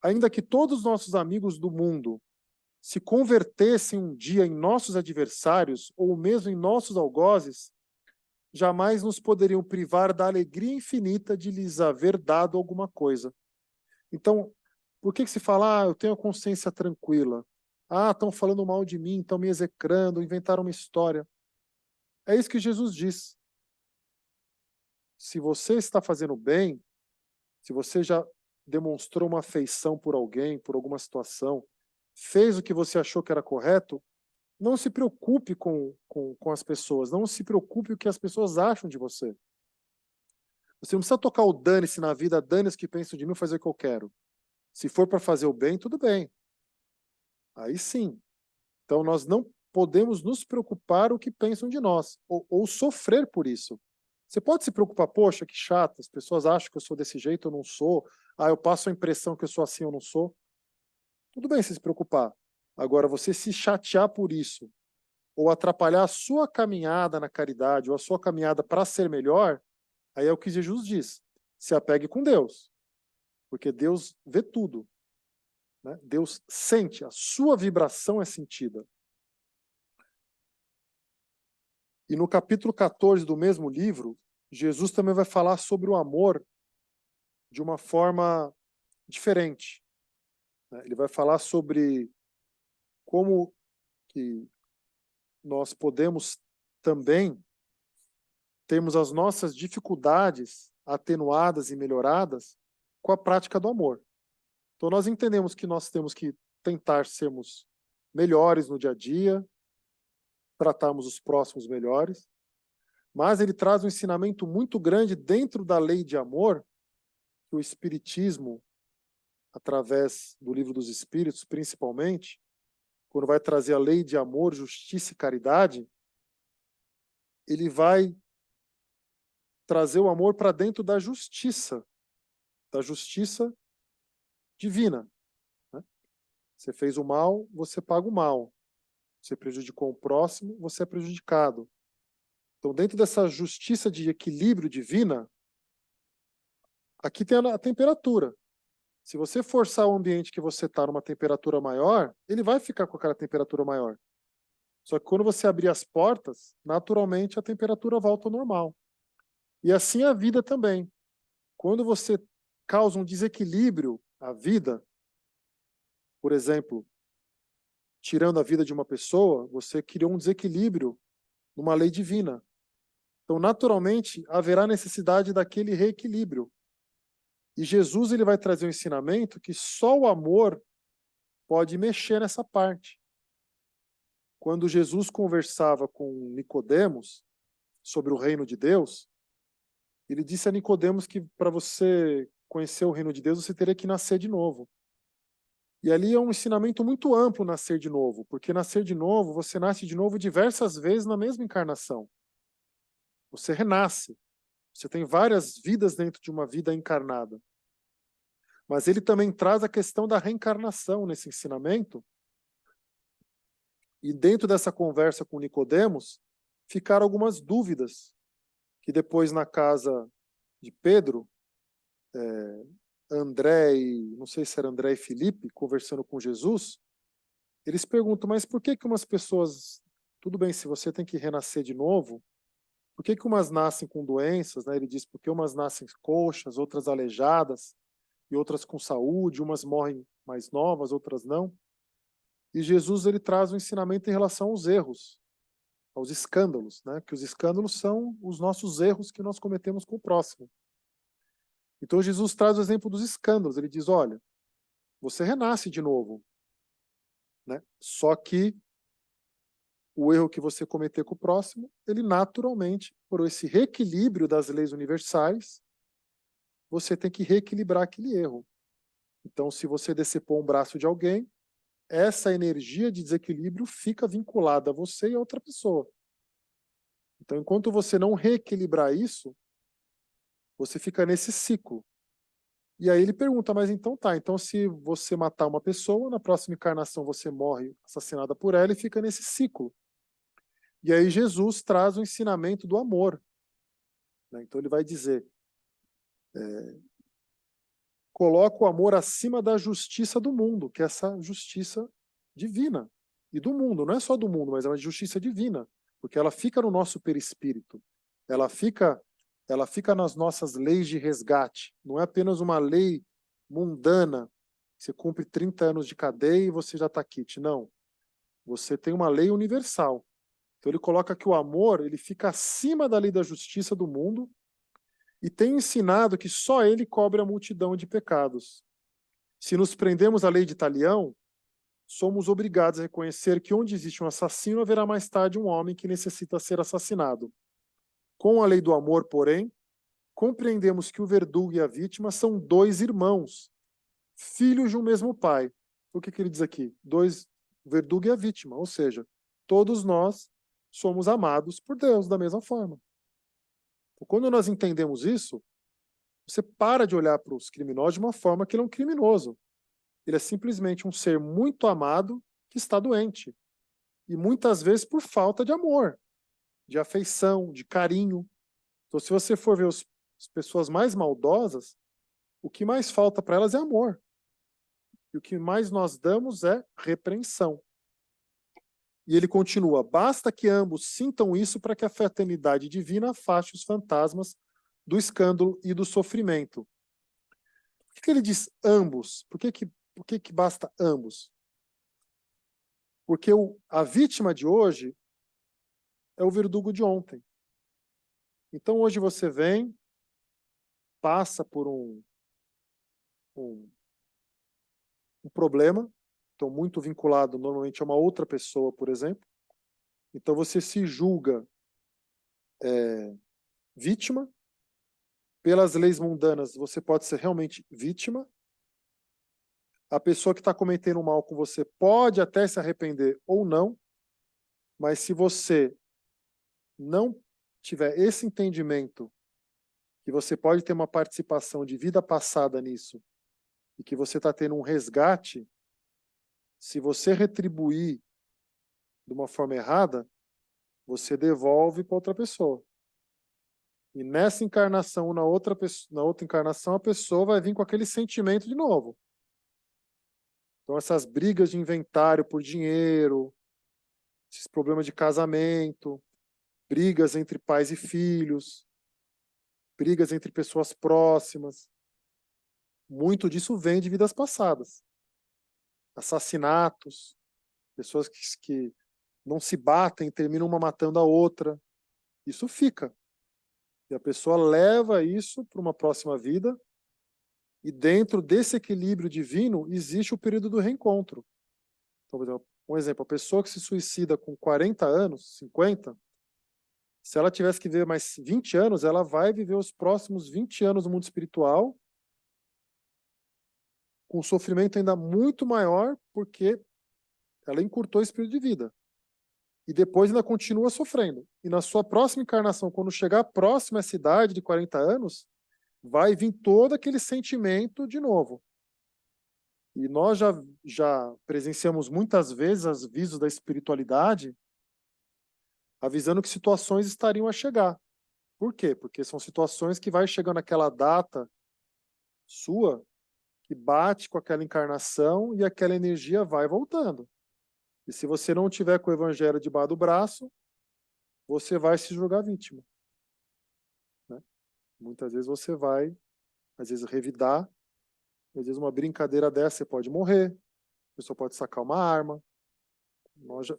Ainda que todos os nossos amigos do mundo se convertessem um dia em nossos adversários, ou mesmo em nossos algozes, jamais nos poderiam privar da alegria infinita de lhes haver dado alguma coisa. Então, por que se fala, eu tenho a consciência tranquila? Estão falando mal de mim, estão me execrando, inventaram uma história. É isso que Jesus diz. Se você está fazendo bem, se você já demonstrou uma afeição por alguém, por alguma situação, fez o que você achou que era correto, não se preocupe com as pessoas, não se preocupe com o que as pessoas acham de você. Você não precisa tocar o dane-se na vida, dane-se que pensam de mim, fazer o que eu quero. Se for para fazer o bem, tudo bem. Aí sim. Então nós não podemos nos preocupar o que pensam de nós, ou sofrer por isso. Você pode se preocupar, poxa, que chato, as pessoas acham que eu sou desse jeito, eu não sou, eu passo a impressão que eu sou assim, eu não sou. Tudo bem você se preocupar. Agora, você se chatear por isso, ou atrapalhar a sua caminhada na caridade, ou a sua caminhada para ser melhor, aí é o que Jesus diz. Se apegue com Deus, porque Deus vê tudo. Né? Deus sente, a sua vibração é sentida. E no capítulo 14 do mesmo livro, Jesus também vai falar sobre o amor de uma forma diferente. Né? Ele vai falar sobre como que nós podemos também termos as nossas dificuldades atenuadas e melhoradas com a prática do amor. Então nós entendemos que nós temos que tentar sermos melhores no dia a dia, tratarmos os próximos melhores, mas ele traz um ensinamento muito grande dentro da lei de amor, que o Espiritismo, através do Livro dos Espíritos, principalmente, quando vai trazer a lei de amor, justiça e caridade, ele vai trazer o amor para dentro da justiça divina. Né? Você fez o mal, você paga o mal. Você prejudicou o próximo, você é prejudicado. Então, dentro dessa justiça de equilíbrio divina, aqui tem a temperatura. Se você forçar o ambiente que você está numa temperatura maior, ele vai ficar com aquela temperatura maior. Só que quando você abrir as portas, naturalmente a temperatura volta ao normal. E assim a vida também. Quando você causa um desequilíbrio à vida, por exemplo, tirando a vida de uma pessoa, você criou um desequilíbrio numa lei divina. Então, naturalmente, haverá necessidade daquele reequilíbrio. E Jesus ele vai trazer um ensinamento que só o amor pode mexer nessa parte. Quando Jesus conversava com Nicodemos sobre o reino de Deus, ele disse a Nicodemos que para você conhecer o reino de Deus, você teria que nascer de novo. E ali é um ensinamento muito amplo, nascer de novo, porque nascer de novo, você nasce de novo diversas vezes na mesma encarnação. Você renasce. Você tem várias vidas dentro de uma vida encarnada. Mas ele também traz a questão da reencarnação nesse ensinamento. E dentro dessa conversa com Nicodemos, ficaram algumas dúvidas, que depois na casa de Pedro, André e, não sei se era André e Felipe, conversando com Jesus, eles perguntam, mas por que umas pessoas, tudo bem, se você tem que renascer de novo, por que umas nascem com doenças, né? Ele diz, porque umas nascem coxas, outras aleijadas, e outras com saúde, umas morrem mais novas, outras não. E Jesus ele traz um ensinamento em relação aos erros, aos escândalos, né? Que os escândalos são os nossos erros que nós cometemos com o próximo. Então Jesus traz o exemplo dos escândalos. Ele diz, olha, você renasce de novo, né? Só que o erro que você cometer com o próximo, ele naturalmente, por esse reequilíbrio das leis universais, você tem que reequilibrar aquele erro. Então, se você decepou um braço de alguém, essa energia de desequilíbrio fica vinculada a você e a outra pessoa. Então, enquanto você não reequilibrar isso, você fica nesse ciclo. E aí ele pergunta, mas então tá, então se você matar uma pessoa, na próxima encarnação você morre assassinada por ela e fica nesse ciclo. E aí Jesus traz o ensinamento do amor. Né? Então ele vai dizer, coloca o amor acima da justiça do mundo, que é essa justiça divina. E do mundo, não é só do mundo, mas é uma justiça divina, porque ela fica no nosso perispírito. Ela fica nas nossas leis de resgate. Não é apenas uma lei mundana, você cumpre 30 anos de cadeia e você já está quite. Não. Você tem uma lei universal. Então ele coloca que o amor ele fica acima da lei da justiça do mundo e tem ensinado que só ele cobre a multidão de pecados. Se nos prendemos à lei de Talião, somos obrigados a reconhecer que onde existe um assassino, haverá mais tarde um homem que necessita ser assassinado. Com a lei do amor, porém, compreendemos que o verdugo e a vítima são dois irmãos, filhos de um mesmo pai. O que ele diz aqui? O verdugo e a vítima, ou seja, todos nós somos amados por Deus da mesma forma. Então, quando nós entendemos isso, você para de olhar para os criminosos de uma forma que ele é um criminoso. Ele é simplesmente um ser muito amado que está doente. E muitas vezes por falta de amor, de afeição, de carinho. Então, se você for ver as pessoas mais maldosas, o que mais falta para elas é amor. E o que mais nós damos é repreensão. E ele continua: basta que ambos sintam isso para que a fraternidade divina afaste os fantasmas do escândalo e do sofrimento. Por que ele diz ambos? Por que basta ambos? Porque a vítima de hoje é o verdugo de ontem. Então hoje você vem, passa por um problema, então muito vinculado normalmente a uma outra pessoa, por exemplo. Então você se julga vítima. Pelas leis mundanas, você pode ser realmente vítima. A pessoa que está cometendo mal com você pode até se arrepender ou não, mas se você não tiver esse entendimento que você pode ter uma participação de vida passada nisso e que você está tendo um resgate, se você retribuir de uma forma errada, você devolve para outra pessoa. E nessa encarnação, na outra encarnação, a pessoa vai vir com aquele sentimento de novo. Então, essas brigas de inventário por dinheiro, esses problemas de casamento, brigas entre pais e filhos, brigas entre pessoas próximas, muito disso vem de vidas passadas. Assassinatos, pessoas que não se batem, terminam uma matando a outra. Isso fica. E a pessoa leva isso para uma próxima vida, e dentro desse equilíbrio divino existe o período do reencontro. Então, por exemplo, um exemplo, a pessoa que se suicida com 40 anos, 50, se ela tivesse que viver mais 20 anos, ela vai viver os próximos 20 anos no mundo espiritual com um sofrimento ainda muito maior, porque ela encurtou esse período de vida. E depois ainda continua sofrendo. E na sua próxima encarnação, quando chegar próximo a essa idade de 40 anos, vai vir todo aquele sentimento de novo. E nós já presenciamos muitas vezes avisos da espiritualidade avisando que situações estariam a chegar. Por quê? Porque são situações que vai chegando aquela data sua que bate com aquela encarnação e aquela energia vai voltando. E se você não tiver com o evangelho debaixo do braço, você vai se julgar vítima. Né? Muitas vezes você vai, às vezes, revidar, às vezes uma brincadeira dessa você pode morrer, a pessoa pode sacar uma arma. Nós já...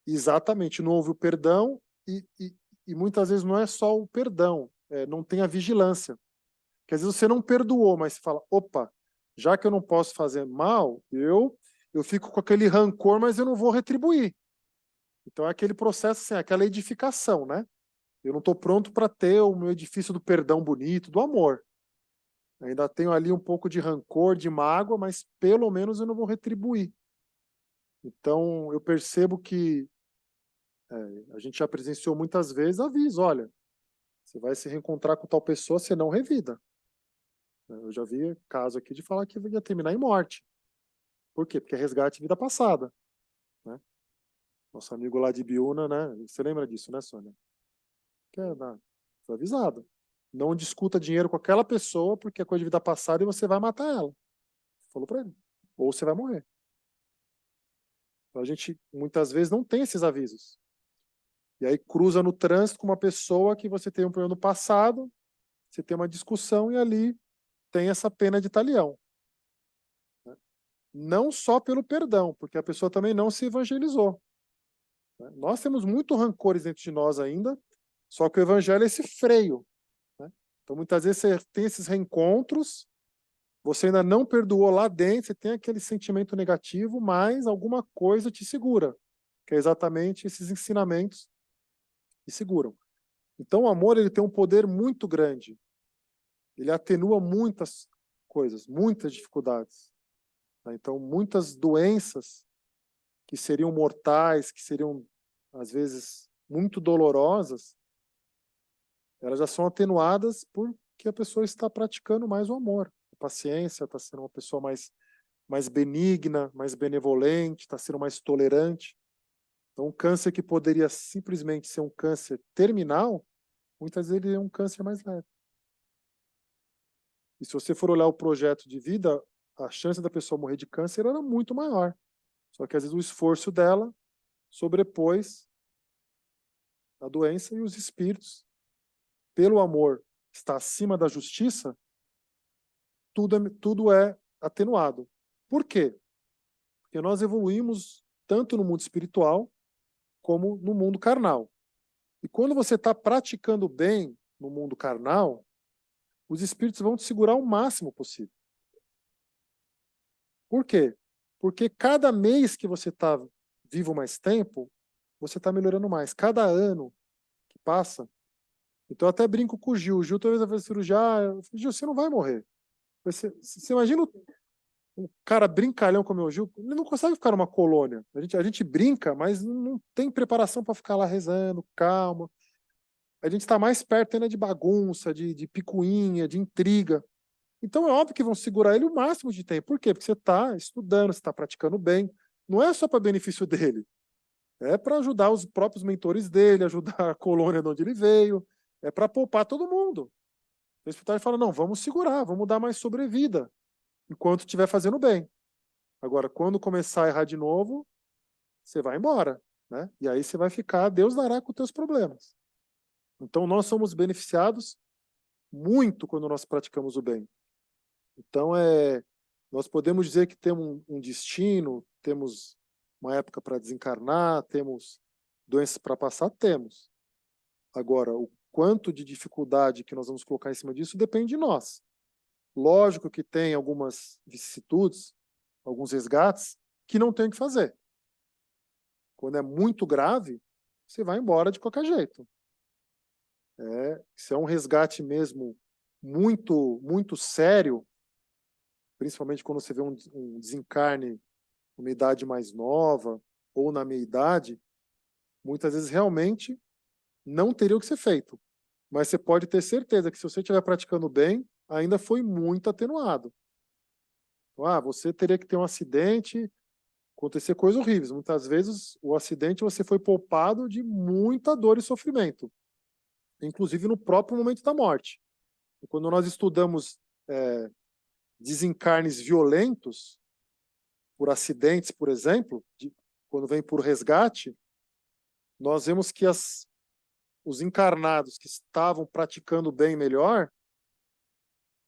Exatamente, não houve o perdão e muitas vezes não é só o perdão, não tem a vigilância. Porque às vezes você não perdoou, mas você fala, opa, já que eu não posso fazer mal, eu fico com aquele rancor, mas eu não vou retribuir. Então é aquele processo, assim, aquela edificação, né? Eu não estou pronto para ter o meu edifício do perdão bonito, do amor. Ainda tenho ali um pouco de rancor, de mágoa, mas pelo menos eu não vou retribuir. Então eu percebo que a gente já presenciou muitas vezes aviso, olha, você vai se reencontrar com tal pessoa, você não revida. Eu já vi caso aqui de falar que ia terminar em morte. Por quê? Porque é resgate de vida passada. Né? Nosso amigo lá de Biúna, né? Você lembra disso, né, Sônia? Foi avisado. Não discuta dinheiro com aquela pessoa porque é coisa de vida passada e você vai matar ela. Falou pra ele. Ou você vai morrer. Então, a gente, muitas vezes, não tem esses avisos. E aí cruza no trânsito com uma pessoa que você tem um problema no passado, você tem uma discussão e ali tem essa pena de talião. Né? Não só pelo perdão, porque a pessoa também não se evangelizou. Né? Nós temos muito rancores dentro de nós ainda, só que o evangelho é esse freio. Né? Então, muitas vezes você tem esses reencontros, você ainda não perdoou lá dentro, você tem aquele sentimento negativo, mas alguma coisa te segura, que é exatamente esses ensinamentos que seguram. Então, o amor ele tem um poder muito grande. Ele atenua muitas coisas, muitas dificuldades. Né? Então, muitas doenças que seriam mortais, que seriam, às vezes, muito dolorosas, elas já são atenuadas porque a pessoa está praticando mais o amor. A paciência, está sendo uma pessoa mais benigna, mais benevolente, está sendo mais tolerante. Então, um câncer que poderia simplesmente ser um câncer terminal, muitas vezes ele é um câncer mais leve. E se você for olhar o projeto de vida, a chance da pessoa morrer de câncer era muito maior. Só que, às vezes, o esforço dela sobrepôs a doença e os espíritos, pelo amor que está acima da justiça, tudo é atenuado. Por quê? Porque nós evoluímos tanto no mundo espiritual como no mundo carnal. E quando você está praticando bem no mundo carnal, os espíritos vão te segurar o máximo possível. Por quê? Porque cada mês que você está vivo mais tempo, você está melhorando mais. Cada ano que passa. Então eu até brinco com o Gil. O Gil toda vez vai fazer cirurgia, eu falo, Gil, você não vai morrer. Você imagina um cara brincalhão como é o Gil, ele não consegue ficar numa colônia. A gente brinca, mas não tem preparação para ficar lá rezando, calma. A gente está mais perto ainda de bagunça, de picuinha, de intriga. Então é óbvio que vão segurar ele o máximo de tempo. Por quê? Porque você está estudando, você está praticando bem. Não é só para benefício dele. É para ajudar os próprios mentores dele, ajudar a colônia de onde ele veio. É para poupar todo mundo. O hospital fala, não, vamos segurar, vamos dar mais sobrevida, enquanto estiver fazendo bem. Agora, quando começar a errar de novo, você vai embora, né? E aí você vai ficar, Deus dará com os teus problemas. Então, nós somos beneficiados muito quando nós praticamos o bem. Então, nós podemos dizer que temos um destino, temos uma época para desencarnar, temos doenças para passar, temos. Agora, o quanto de dificuldade que nós vamos colocar em cima disso depende de nós. Lógico que tem algumas vicissitudes, alguns resgates, que não tem o que fazer. Quando é muito grave, você vai embora de qualquer jeito. Se é um resgate mesmo muito sério, principalmente quando você vê um desencarne numa idade mais nova ou na meia idade, muitas vezes realmente não teria o que ser feito. Mas você pode ter certeza que se você estiver praticando bem, ainda foi muito atenuado. Então, você teria que ter um acidente, acontecer coisas horríveis. Muitas vezes o acidente você foi poupado de muita dor e sofrimento, inclusive no próprio momento da morte. E quando nós estudamos desencarnes violentos, por acidentes, por exemplo, quando vem por resgate, nós vemos que os encarnados que estavam praticando bem melhor,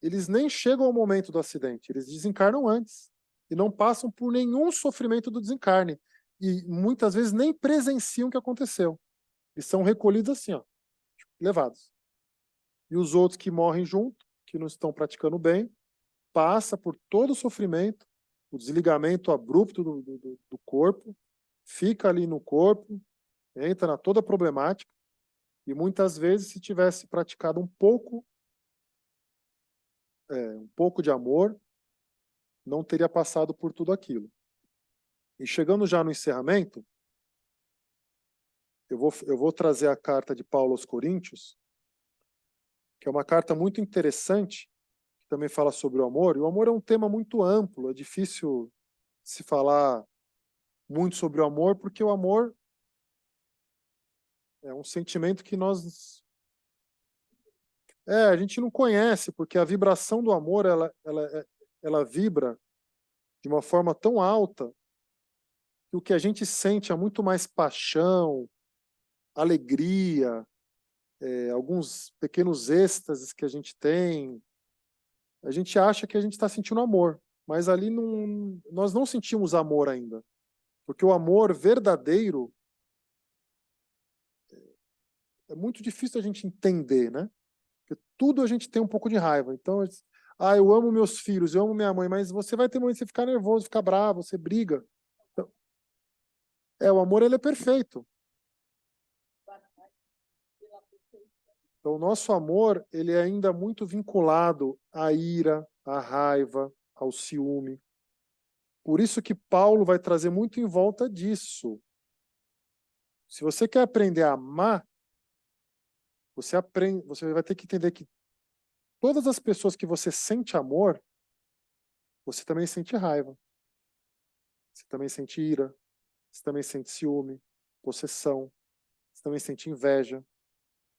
eles nem chegam ao momento do acidente, eles desencarnam antes e não passam por nenhum sofrimento do desencarne e muitas vezes nem presenciam o que aconteceu. Eles são recolhidos assim, ó, levados. E os outros que morrem junto, que não estão praticando bem, passa por todo o sofrimento, o desligamento abrupto do corpo, fica ali no corpo, entra na toda a problemática, e muitas vezes, se tivesse praticado um pouco de amor, não teria passado por tudo aquilo. E chegando já no encerramento, eu vou trazer a carta de Paulo aos Coríntios, que é uma carta muito interessante, que também fala sobre o amor, e o amor é um tema muito amplo, é difícil se falar muito sobre o amor, porque o amor é um sentimento que a gente não conhece, porque a vibração do amor, ela vibra de uma forma tão alta que o que a gente sente é muito mais paixão, alegria, alguns pequenos êxtases que a gente tem. A gente acha que a gente está sentindo amor, mas ali nós não sentimos amor ainda. Porque o amor verdadeiro é muito difícil a gente entender, né? Porque tudo a gente tem um pouco de raiva. Então, eu amo meus filhos, eu amo minha mãe, mas você vai ter momento de você ficar nervoso, ficar bravo, você briga. Então, o amor ele é perfeito. Então, o nosso amor ele é ainda muito vinculado à ira, à raiva, ao ciúme. Por isso que Paulo vai trazer muito em volta disso. Se você quer aprender a amar, você vai ter que entender que todas as pessoas que você sente amor, você também sente raiva. Você também sente ira. Você também sente ciúme, possessão. Você também sente inveja.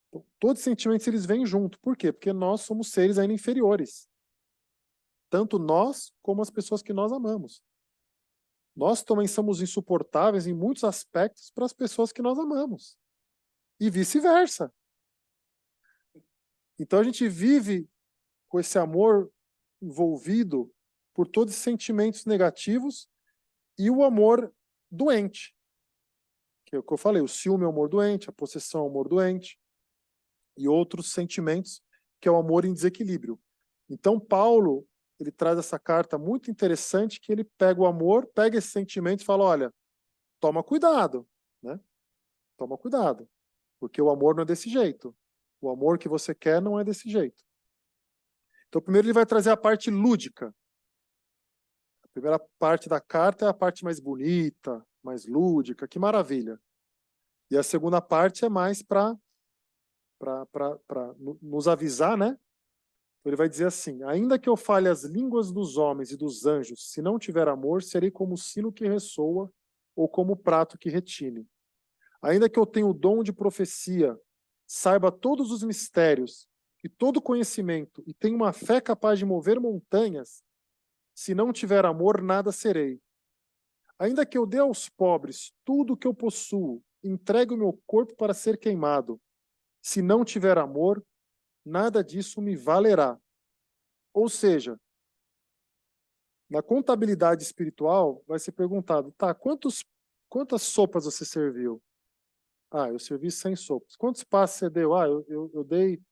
Então, todos os sentimentos eles vêm junto. Por quê? Porque nós somos seres ainda inferiores. Tanto nós como as pessoas que nós amamos. Nós também somos insuportáveis em muitos aspectos para as pessoas que nós amamos. E vice-versa. Então a gente vive com esse amor envolvido por todos os sentimentos negativos e o amor doente. Que é o que eu falei, o ciúme é o amor doente, a possessão é o amor doente, e outros sentimentos, que é o amor em desequilíbrio. Então Paulo, ele traz essa carta muito interessante, que ele pega o amor, pega esse sentimento e fala, olha, toma cuidado, né? Toma cuidado, porque o amor não é desse jeito. O amor que você quer não é desse jeito. Então primeiro ele vai trazer a parte lúdica. A primeira parte da carta é a parte mais bonita, mais lúdica, que maravilha. E a segunda parte é mais para nos avisar, né? Ele vai dizer assim, ainda que eu fale as línguas dos homens e dos anjos, se não tiver amor, serei como o sino que ressoa ou como o prato que retine. Ainda que eu tenha o dom de profecia, saiba todos os mistérios e todo conhecimento e tenha uma fé capaz de mover montanhas, se não tiver amor, nada serei. Ainda que eu dê aos pobres tudo o que eu possuo, entregue o meu corpo para ser queimado, se não tiver amor, nada disso me valerá. Ou seja, na contabilidade espiritual, vai ser perguntado, tá, quantas sopas você serviu? Ah, eu servi 100 sopas. Quantos passes você deu? Ah, eu dei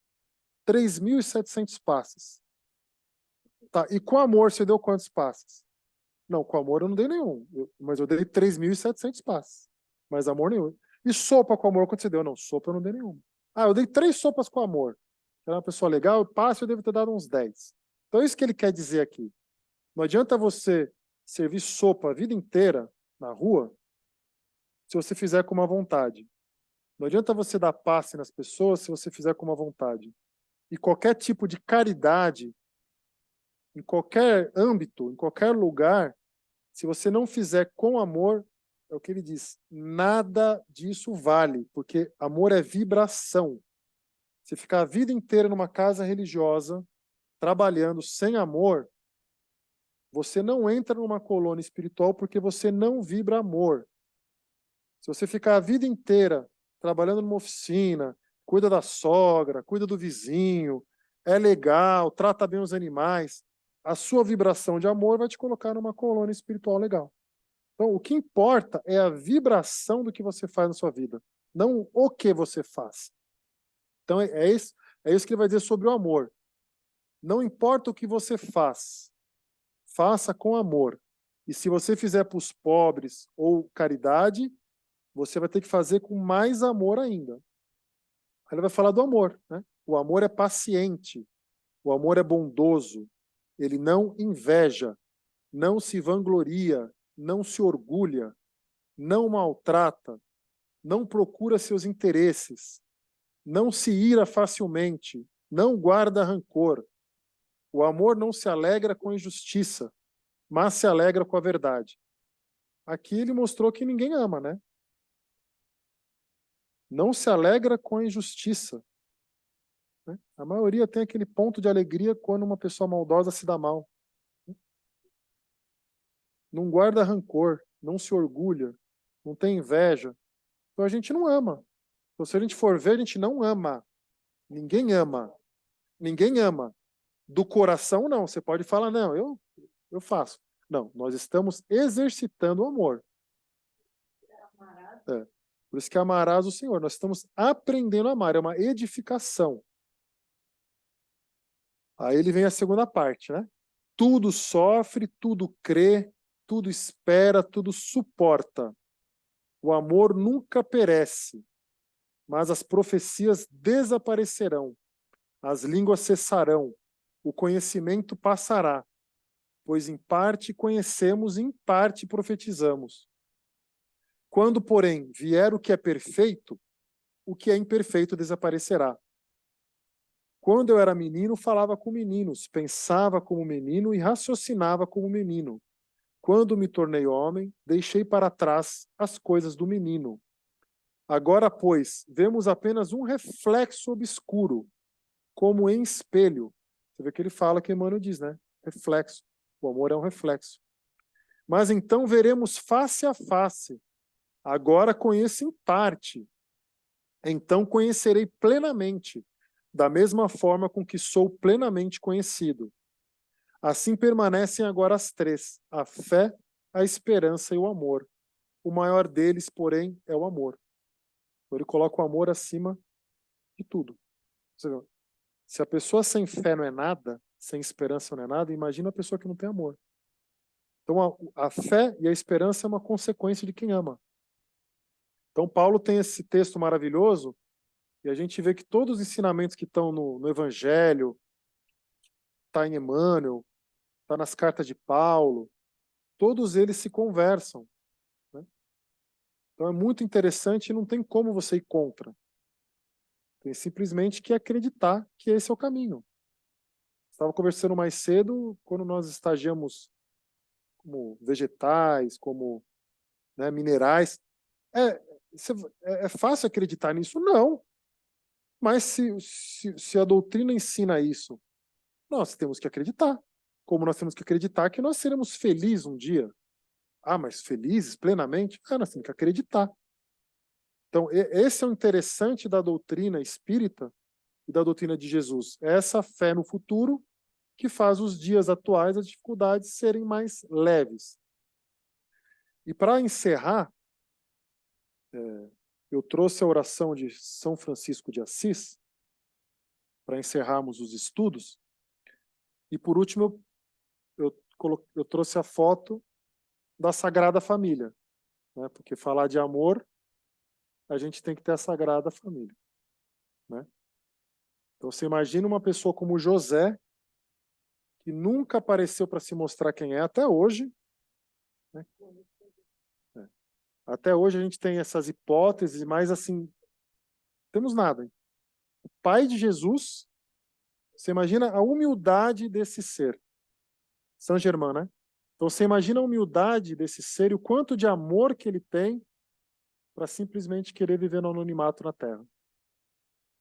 3.700 passes. Tá, e com amor você deu quantos passes? Não, com amor eu não dei nenhum, mas eu dei 3.700 passes. Mas amor nenhum. E sopa com amor, quanto você deu? Não, sopa eu não dei nenhuma. Ah, eu dei 3 sopas com amor. Era uma pessoa legal, passe eu devo ter dado uns 10. Então é isso que ele quer dizer aqui. Não adianta você servir sopa a vida inteira na rua se você fizer com uma vontade. Não adianta você dar passe nas pessoas se você fizer com uma vontade. E qualquer tipo de caridade, em qualquer âmbito, em qualquer lugar, se você não fizer com amor, é o que ele diz, nada disso vale, porque amor é vibração. Se ficar a vida inteira numa casa religiosa, trabalhando sem amor, você não entra numa colônia espiritual porque você não vibra amor. Se você ficar a vida inteira trabalhando numa oficina, cuida da sogra, cuida do vizinho, é legal, trata bem os animais, a sua vibração de amor vai te colocar numa colônia espiritual legal. Então, o que importa é a vibração do que você faz na sua vida, não o que você faz. Então, é isso que ele vai dizer sobre o amor. Não importa o que você faz, faça com amor. E se você fizer para os pobres ou caridade, você vai ter que fazer com mais amor ainda. Aí ele vai falar do amor, né? O amor é paciente, o amor é bondoso, ele não inveja, não se vangloria, não se orgulha, não maltrata, não procura seus interesses, não se ira facilmente, não guarda rancor. O amor não se alegra com a injustiça, mas se alegra com a verdade. Aqui ele mostrou que ninguém ama, né? Não se alegra com a injustiça. Né? A maioria tem aquele ponto de alegria quando uma pessoa maldosa se dá mal. Não guarda rancor, não se orgulha, não tem inveja. Então a gente não ama. Então, se a gente for ver, a gente não ama. Ninguém ama. Ninguém ama. Do coração, não. Você pode falar, não, eu faço. Não, nós estamos exercitando o amor. É. Por isso que amarás o Senhor. Nós estamos aprendendo a amar. É uma edificação. Aí ele vem a segunda parte, né? Tudo sofre, tudo crê, tudo espera, tudo suporta. O amor nunca perece, mas as profecias desaparecerão, as línguas cessarão, o conhecimento passará, pois em parte conhecemos, em parte profetizamos. Quando, porém, vier o que é perfeito, o que é imperfeito desaparecerá. Quando eu era menino, falava com meninos, pensava como menino e raciocinava como menino. Quando me tornei homem, deixei para trás as coisas do menino. Agora, pois, vemos apenas um reflexo obscuro, como em espelho. Você vê que ele fala que Emmanuel diz, né? Reflexo. O amor é um reflexo. Mas então veremos face a face. Agora conheço em parte. Então conhecerei plenamente, da mesma forma com que sou plenamente conhecido. Assim permanecem agora as três: a fé, a esperança e o amor. O maior deles, porém, é o amor. Então, ele coloca o amor acima de tudo. Se a pessoa sem fé não é nada, sem esperança não é nada, imagina a pessoa que não tem amor. Então, a fé e a esperança é uma consequência de quem ama. Então, Paulo tem esse texto maravilhoso, e a gente vê que todos os ensinamentos que estão no Evangelho, está em Emmanuel, está nas cartas de Paulo, todos eles se conversam. Né? Então, é muito interessante e não tem como você ir contra. Tem simplesmente que acreditar que esse é o caminho. Estava conversando mais cedo, quando nós estagiamos como vegetais, como, né, minerais. É, é fácil acreditar nisso? Não. Mas se a doutrina ensina isso, nós temos que acreditar. Como nós temos que acreditar que nós seremos felizes um dia. Ah, mas felizes plenamente? Ah, nós temos que acreditar. Então, esse é o interessante da doutrina espírita e da doutrina de Jesus. É essa fé no futuro que faz os dias atuais, as dificuldades serem mais leves. E para encerrar, eu trouxe a oração de São Francisco de Assis, para encerrarmos os estudos. E por último, eu trouxe a foto da Sagrada Família, né? Porque falar de amor, a gente tem que ter a Sagrada Família, né? Então você imagina uma pessoa como José, que nunca apareceu para se mostrar quem é até hoje, né? Até hoje a gente tem essas hipóteses, mas assim, temos nada. Hein? O pai de Jesus, você imagina a humildade desse ser. São Germain, né? Então você imagina a humildade desse ser e o quanto de amor que ele tem para simplesmente querer viver no anonimato na Terra.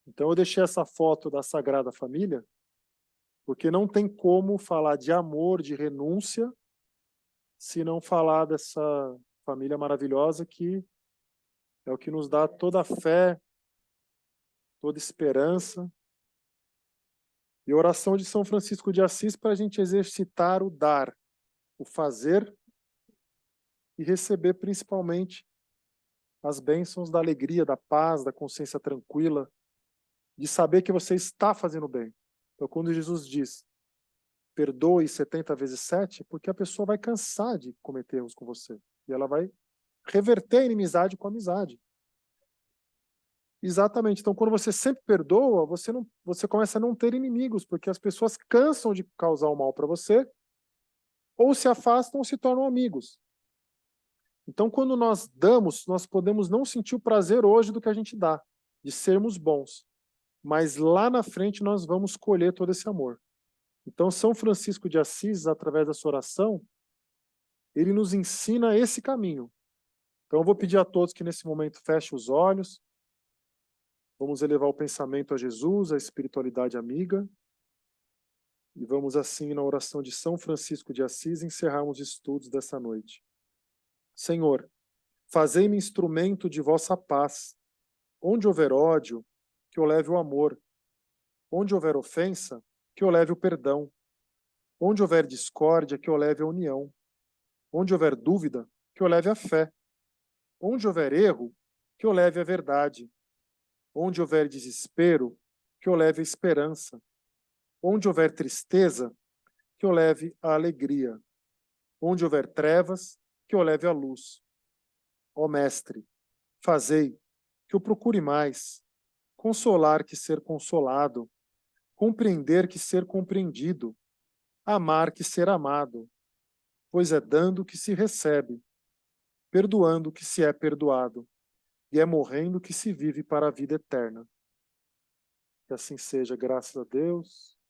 Então eu deixei essa foto da Sagrada Família, porque não tem como falar de amor, de renúncia, se não falar dessa família maravilhosa que é o que nos dá toda a fé, toda esperança. E a oração de São Francisco de Assis para a gente exercitar o dar, o fazer e receber principalmente as bênçãos da alegria, da paz, da consciência tranquila, de saber que você está fazendo bem. Então, quando Jesus diz, perdoe 70 vezes 7, porque a pessoa vai cansar de cometer erros com você. E ela vai reverter a inimizade com a amizade. Exatamente. Então, quando você sempre perdoa, você começa a não ter inimigos, porque as pessoas cansam de causar o mal para você, ou se afastam ou se tornam amigos. Então, quando nós damos, nós podemos não sentir o prazer hoje do que a gente dá, de sermos bons. Mas lá na frente nós vamos colher todo esse amor. Então, São Francisco de Assis, através da sua oração, ele nos ensina esse caminho. Então, eu vou pedir a todos que nesse momento fechem os olhos. Vamos elevar o pensamento a Jesus, a espiritualidade amiga. E vamos assim, na oração de São Francisco de Assis, encerrarmos os estudos dessa noite. Senhor, fazei-me instrumento de vossa paz. Onde houver ódio, que eu leve o amor. Onde houver ofensa, que eu leve o perdão. Onde houver discórdia, que eu leve a união. Onde houver dúvida, que eu leve a fé. Onde houver erro, que eu leve a verdade. Onde houver desespero, que eu leve a esperança. Onde houver tristeza, que eu leve a alegria. Onde houver trevas, que eu leve a luz. Ó Mestre, fazei que eu procure mais, consolar que ser consolado, compreender que ser compreendido, amar que ser amado, pois é dando que se recebe, perdoando que se é perdoado, e é morrendo que se vive para a vida eterna. Que assim seja, graças a Deus.